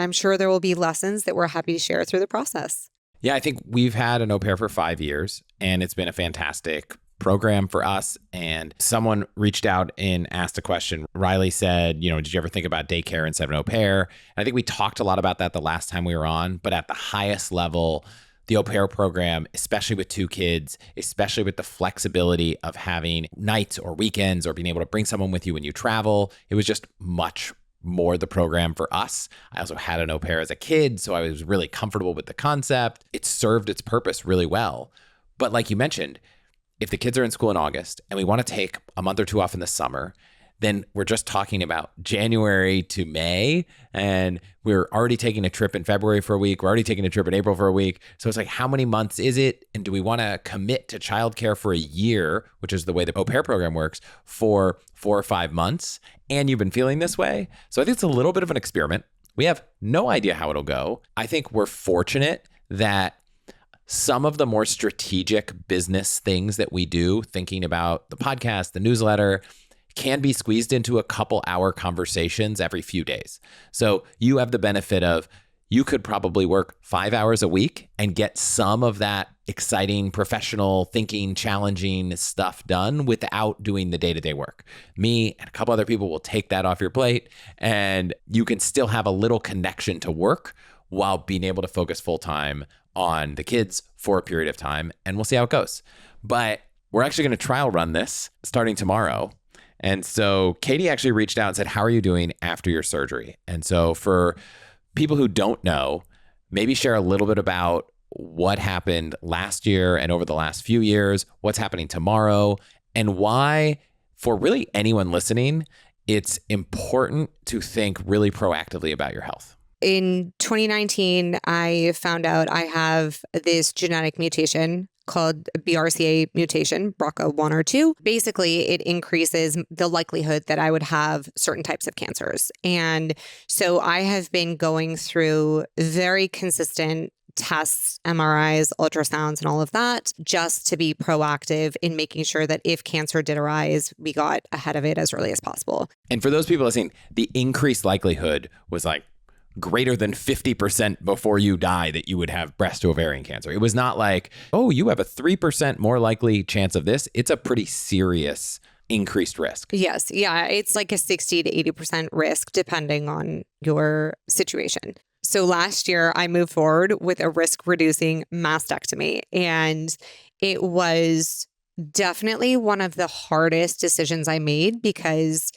Speaker 2: I'm sure there will be lessons that we're happy to share through the process.
Speaker 1: Yeah, I think we've had an au pair for 5 years and it's been a fantastic program for us. And someone reached out and asked a question. Riley said, did you ever think about daycare instead of an au pair? And I think we talked a lot about that the last time we were on, but at the highest level, the au pair program, especially with 2 kids, especially with the flexibility of having nights or weekends or being able to bring someone with you when you travel, it was just much more the program for us. I also had an au pair as a kid, so I was really comfortable with the concept. It served its purpose really well. But like you mentioned, if the kids are in school in August and we want to take a month or 2 off in the summer, then we're just talking about January to May, and we're already taking a trip in February for a week. We're already taking a trip in April for a week. So it's like, how many months is it? And do we want to commit to childcare for a year, which is the way the au pair program works, for 4 or 5 months? And you've been feeling this way. So I think it's a little bit of an experiment. We have no idea how it'll go. I think we're fortunate that some of the more strategic business things that we do, thinking about the podcast, the newsletter, can be squeezed into a couple hour conversations every few days. So you have the benefit of, you could probably work 5 hours a week and get some of that exciting, professional thinking, challenging stuff done without doing the day-to-day work. Me and a couple other people will take that off your plate, and you can still have a little connection to work while being able to focus full-time on the kids for a period of time, and we'll see how it goes. But we're actually going to trial run this starting tomorrow. And so Katie actually reached out and said, how are you doing after your surgery? And so for people who don't know, maybe share a little bit about what happened last year and over the last few years, what's happening tomorrow, and why, for really anyone listening, it's important to think really proactively about your health.
Speaker 2: In 2019, I found out I have this genetic mutation called BRCA mutation, BRCA1 or 2. Basically, it increases the likelihood that I would have certain types of cancers. And so I have been going through very consistent tests, MRIs, ultrasounds, and all of that, just to be proactive in making sure that if cancer did arise, we got ahead of it as early as possible.
Speaker 1: And for those people listening, the increased likelihood was like greater than 50% before you die that you would have breast to ovarian cancer. It was not like, oh, you have a 3% more likely chance of this. It's a pretty serious increased risk.
Speaker 2: Yes. Yeah. It's like a 60 to 80% risk depending on your situation. So last year I moved forward with a risk reducing mastectomy, and it was definitely one of the hardest decisions I made because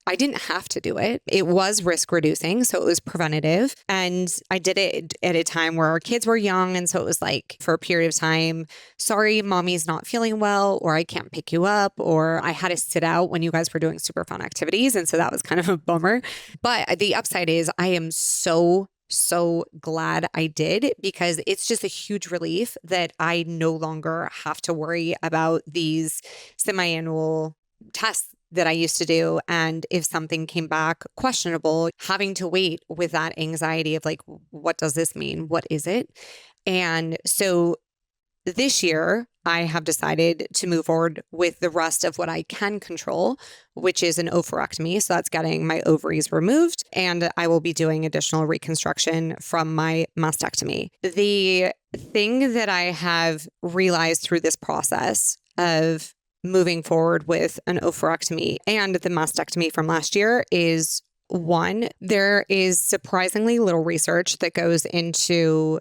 Speaker 2: I didn't have to do it. It was risk reducing, so it was preventative. And I did it at a time where our kids were young. And so it was like, for a period of time, sorry, mommy's not feeling well, or I can't pick you up, or I had to sit out when you guys were doing super fun activities. And so that was kind of a bummer. But the upside is I am so glad I did, because it's just a huge relief that I no longer have to worry about these semi-annual tests that I used to do. And if something came back questionable, having to wait with that anxiety of like, what does this mean? What is it? And so this year, I have decided to move forward with the rest of what I can control, which is an oophorectomy. So that's getting my ovaries removed. And I will be doing additional reconstruction from my mastectomy. The thing that I have realized through this process of moving forward with an oophorectomy and the mastectomy from last year is, one, there is surprisingly little research that goes into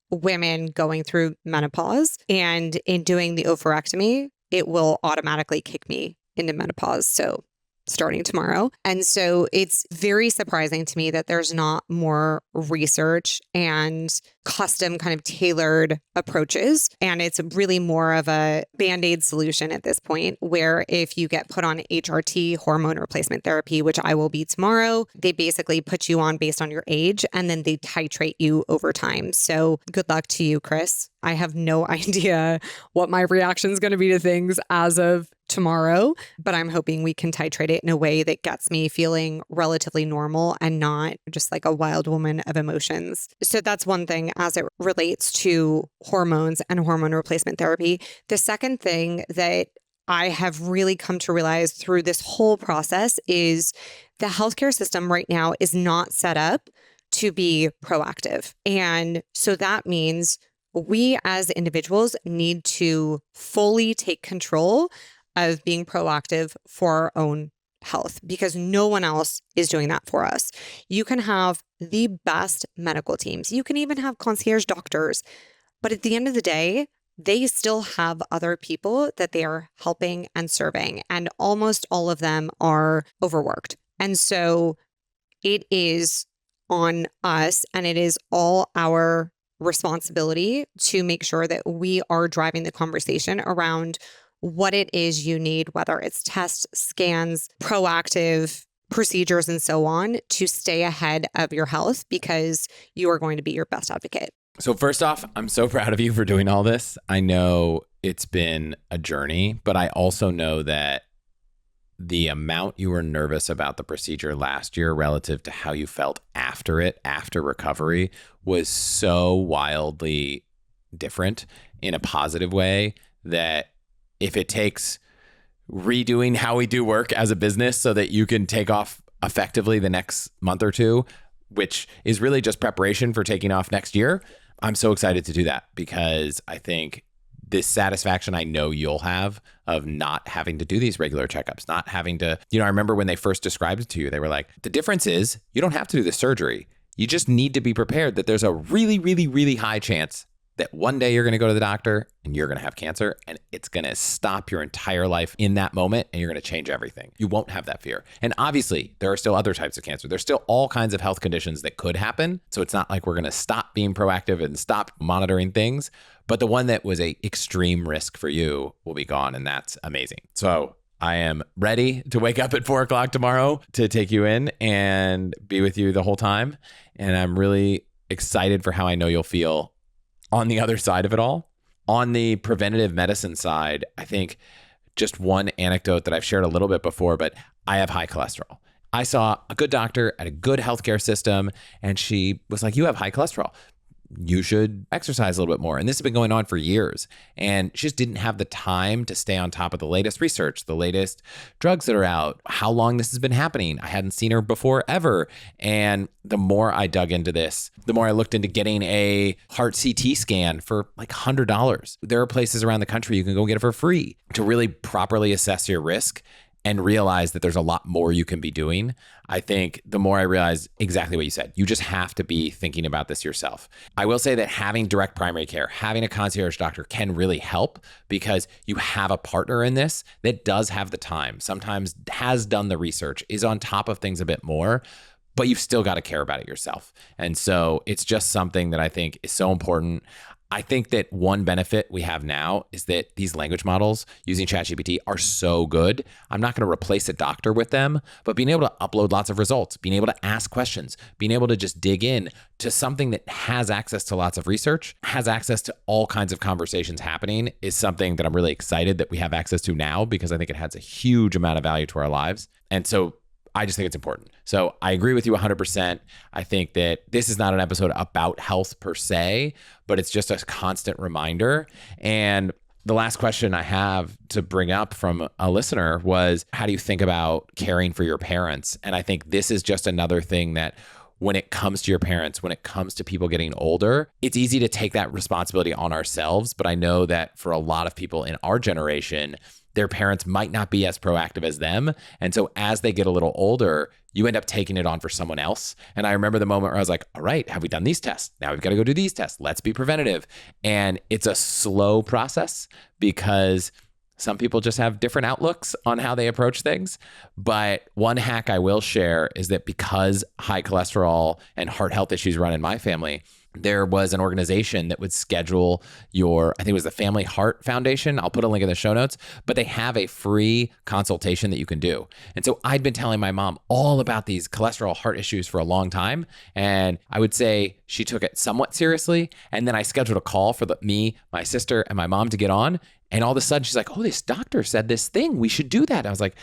Speaker 2: women going through menopause. And in doing the oophorectomy, it will automatically kick me into menopause. So starting tomorrow. And so it's very surprising to me that there's not more research and custom kind of tailored approaches. And it's really more of a Band-Aid solution at this point, where if you get put on HRT, hormone replacement therapy, which I will be tomorrow, they basically put you on based on your age, and then they titrate you over time. So good luck to you, Chris. I have no idea what my reaction is going to be to things as of tomorrow, but I'm hoping we can titrate it in a way that gets me feeling relatively normal and not just like a wild woman of emotions. So that's one thing as it relates to hormones and hormone replacement therapy. The second thing that I have really come to realize through this whole process is the healthcare system right now is not set up to be proactive. And so that means we as individuals need to fully take control of being proactive for our own health because no one else is doing that for us. You can have the best medical teams. You can even have concierge doctors. But at the end of the day, they still have other people that they are helping and serving. And almost all of them are overworked. And so it is on us and it is all our responsibility to make sure that we are driving the conversation around what it is you need, whether it's tests, scans, proactive procedures, and so on, to stay ahead of your health because you are going to be your best advocate.
Speaker 1: So first off, I'm so proud of you for doing all this. I know it's been a journey, but I also know that the amount you were nervous about the procedure last year relative to how you felt after it, after recovery, was so wildly different in a positive way that if it takes redoing how we do work as a business so that you can take off effectively the next month or two, which is really just preparation for taking off next year, I'm so excited to do that because I think this satisfaction I know you'll have of not having to do these regular checkups, not having to, I remember when they first described it to you, they were like, the difference is you don't have to do the surgery. You just need to be prepared that there's a really, really, really high chance that one day you're going to go to the doctor and you're going to have cancer and it's going to stop your entire life in that moment and you're going to change everything. You won't have that fear. And obviously, there are still other types of cancer. There's still all kinds of health conditions that could happen. So it's not like we're going to stop being proactive and stop monitoring things. But the one that was a extreme risk for you will be gone. And that's amazing. So I am ready to wake up at 4:00 tomorrow to take you in and be with you the whole time. And I'm really excited for how I know you'll feel on the other side of it all. On the preventative medicine side, I think just one anecdote that I've shared a little bit before, but I have high cholesterol. I saw a good doctor at a good healthcare system, and she was like, you have high cholesterol. You should exercise a little bit more. And this has been going on for years. And she just didn't have the time to stay on top of the latest research, the latest drugs that are out, how long this has been happening. I hadn't seen her before ever. And the more I dug into this, the more I looked into getting a heart CT scan for like $100. There are places around the country you can go get it for free to really properly assess your risk and realize that there's a lot more you can be doing. I think the more I realized exactly what you said, you just have to be thinking about this yourself. I will say that having direct primary care, having a concierge doctor can really help because you have a partner in this that does have the time, sometimes has done the research, is on top of things a bit more, but you've still got to care about it yourself. And so it's just something that I think is so important. I think that one benefit we have now is that these language models using ChatGPT are so good. I'm not going to replace a doctor with them, but being able to upload lots of results, being able to ask questions, being able to just dig in to something that has access to lots of research, has access to all kinds of conversations happening is something that I'm really excited that we have access to now because I think it adds a huge amount of value to our lives. And so I just think it's important. So I agree with you 100%. I think that this is not an episode about health per se, but it's just a constant reminder. And the last question I have to bring up from a listener was, how do you think about caring for your parents? And I think this is just another thing that when it comes to your parents, when it comes to people getting older, it's easy to take that responsibility on ourselves. But I know that for a lot of people in our generation, their parents might not be as proactive as them. And so as they get a little older, you end up taking it on for someone else. And I remember the moment where I was like, all right, have we done these tests? Now we've got to go do these tests. Let's be preventative. And it's a slow process because some people just have different outlooks on how they approach things. But one hack I will share is that because high cholesterol and heart health issues run in my family, there was an organization that would schedule I think it was the Family Heart Foundation. I'll put a link in the show notes, but they have a free consultation that you can do. And so I'd been telling my mom all about these cholesterol heart issues for a long time. And I would say she took it somewhat seriously. And then I scheduled a call for me, my sister, and my mom to get on. And all of a sudden she's like, oh, this doctor said this thing. We should do that. I was like,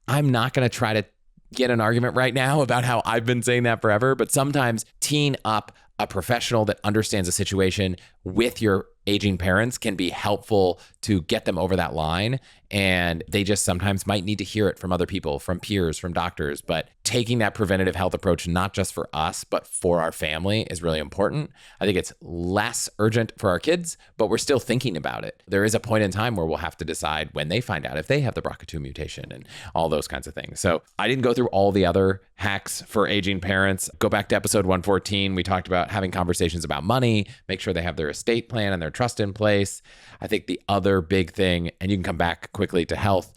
Speaker 1: I'm not going to try to get an argument right now about how I've been saying that forever. But sometimes teeing up a professional that understands the situation with your aging parents can be helpful to get them over that line. And they just sometimes might need to hear it from other people, from peers, from doctors. But taking that preventative health approach, not just for us, but for our family is really important. I think it's less urgent for our kids, but we're still thinking about it. There is a point in time where we'll have to decide when they find out if they have the BRCA2 mutation and all those kinds of things. So I didn't go through all the other hacks for aging parents. Go back to episode 114. We talked about having conversations about money, make sure they have their estate plan and their trust in place. I think the other big thing, and you can come back quickly to health,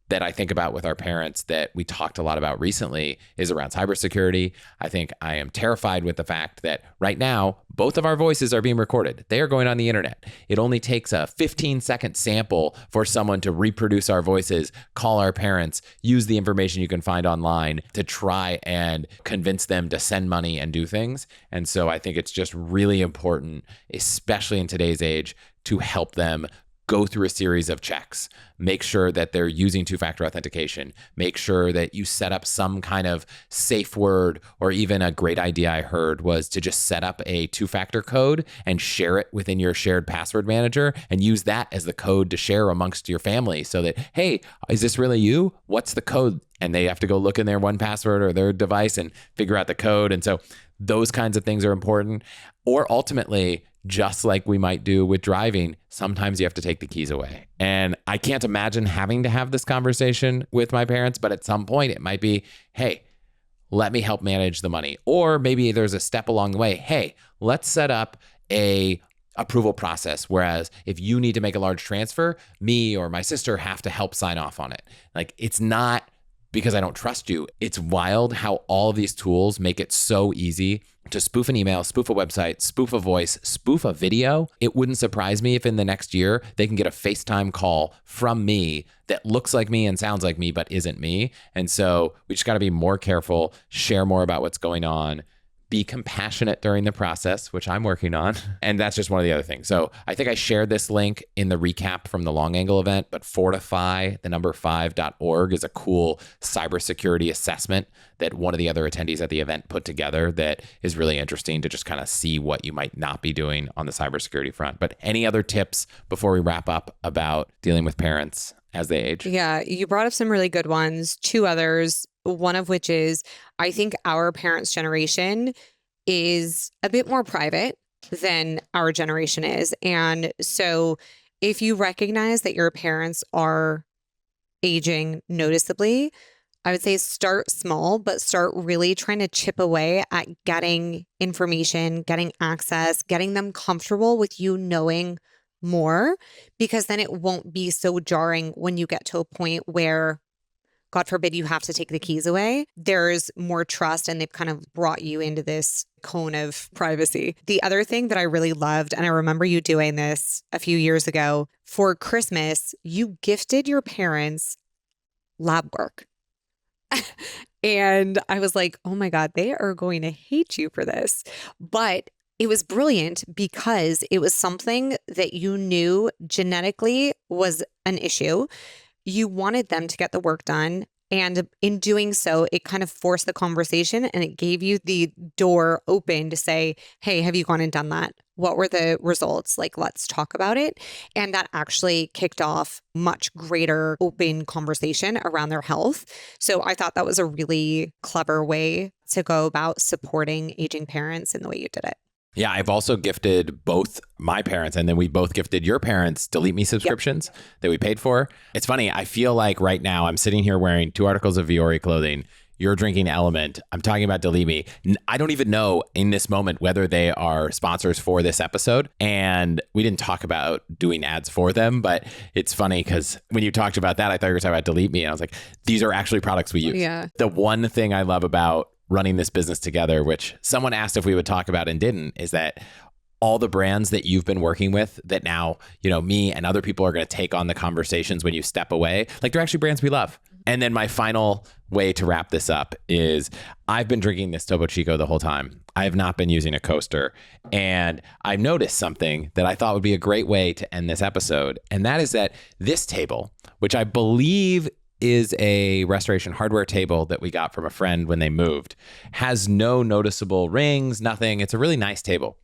Speaker 1: that I think about with our parents that we talked a lot about recently is around cybersecurity. I think I am terrified with the fact that right now, both of our voices are being recorded. They are going on the internet. It only takes a 15-second sample for someone to reproduce our voices, call our parents, use the information you can find online to try and convince them to send money and do things. And so I think it's just really important, especially in today's age, to help them go through a series of checks, make sure that they're using two-factor authentication, make sure that you set up some kind of safe word, or even a great idea I heard was to just set up a two-factor code and share it within your shared password manager and use that as the code to share amongst your family so that, hey, is this really you? What's the code? And they have to go look in their 1Password or their device and figure out the code. And so those kinds of things are important. Or ultimately, just like we might do with driving, sometimes you have to take the keys away. And I can't imagine having to have this conversation with my parents, but at some point it might be, hey, let me help manage the money. Or maybe there's a step along the way, hey, let's set up a approval process. Whereas if you need to make a large transfer, me or my sister have to help sign off on it. Like, it's not because I don't trust you. It's wild how all of these tools make it so easy to spoof an email, spoof a website, spoof a voice, spoof a video. It wouldn't surprise me if in the next year they can get a FaceTime call from me that looks like me and sounds like me, but isn't me. And so we just got to be more careful, share more about what's going on, be compassionate during the process, which I'm working on. And that's just one of the other things. So I think I shared this link in the recap from the Long Angle event, but Fortify, the number 5.org is a cool cybersecurity assessment that one of the other attendees at the event put together that is really interesting to just kind of see what you might not be doing on the cybersecurity front. But any other tips before we wrap up about dealing with parents as they age?
Speaker 2: Yeah, you brought up some really good ones. Two others, one of which is I think our parents' generation is a bit more private than our generation is. And so if you recognize that your parents are aging noticeably, I would say start small, but start really trying to chip away at getting information, getting access, getting them comfortable with you knowing more, because then it won't be so jarring when you get to a point where, God forbid, you have to take the keys away. There's more trust and they've kind of brought you into this cone of privacy. The other thing that I really loved, and I remember you doing this a few years ago, for Christmas, you gifted your parents lab work. And I was like, oh my God, they are going to hate you for this. But it was brilliant because it was something that you knew genetically was an issue. You wanted them to get the work done. And in doing so, it kind of forced the conversation and it gave you the door open to say, hey, have you gone and done that? What were the results? Like, let's talk about it. And that actually kicked off much greater open conversation around their health. So I thought that was a really clever way to go about supporting aging parents in the way you did it.
Speaker 1: Yeah, I've also gifted both my parents and then we both gifted your parents Delete Me subscriptions that we paid for. It's funny. I feel like right now I'm sitting here wearing 2 articles of Viore clothing. You're drinking Element. I'm talking about Delete Me. I don't even know in this moment whether they are sponsors for this episode. And we didn't talk about doing ads for them, but it's funny because when you talked about that, I thought you were talking about Delete Me. And I was like, these are actually products we use.
Speaker 2: Yeah.
Speaker 1: The one thing I love about running this business together, which someone asked if we would talk about and didn't, is that all the brands that you've been working with that now, me and other people are going to take on the conversations when you step away, like they're actually brands we love. And then my final way to wrap this up is I've been drinking this Topo Chico the whole time. I have not been using a coaster. And I noticed something that I thought would be a great way to end this episode. And that is that this table, which I believe is a Restoration Hardware table that we got from a friend when they moved, has no noticeable rings, nothing. It's a really nice table.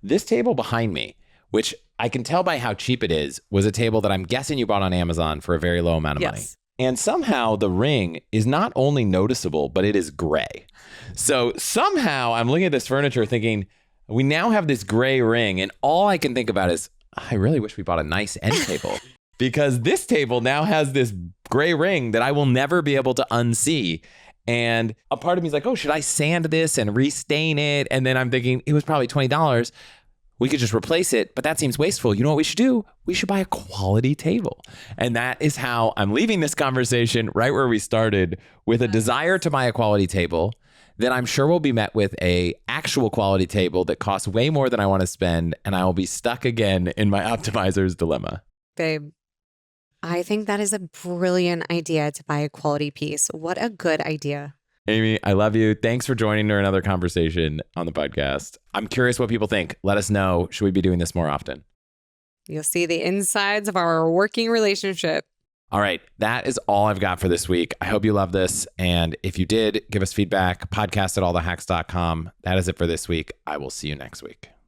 Speaker 1: This table behind me, which I can tell by how cheap it is, was a table that I'm guessing you bought on Amazon for a very low amount of money. And somehow the ring is not only noticeable, but it is gray. So somehow I'm looking at this furniture thinking, we now have this gray ring. And all I can think about is, I really wish we bought a nice end table because this table now has this gray ring that I will never be able to unsee. And a part of me is like, oh, should I sand this and restain it? And then I'm thinking it was probably $20. We could just replace it, but that seems wasteful. You know what we should do? We should buy a quality table. And that is how I'm leaving this conversation right where we started, with a desire to buy a quality table. Then I'm sure we'll be met with a actual quality table that costs way more than I want to spend. And I will be stuck again in my optimizer's dilemma.
Speaker 2: Babe, I think that is a brilliant idea to buy a quality piece. What a good idea.
Speaker 1: Amy, I love you. Thanks for joining for another conversation on the podcast. I'm curious what people think. Let us know. Should we be doing this more often?
Speaker 2: You'll see the insides of our working relationship.
Speaker 1: All right. That is all I've got for this week. I hope you love this. And if you did, give us feedback. Podcast@allthehacks.com. That is it for this week. I will see you next week.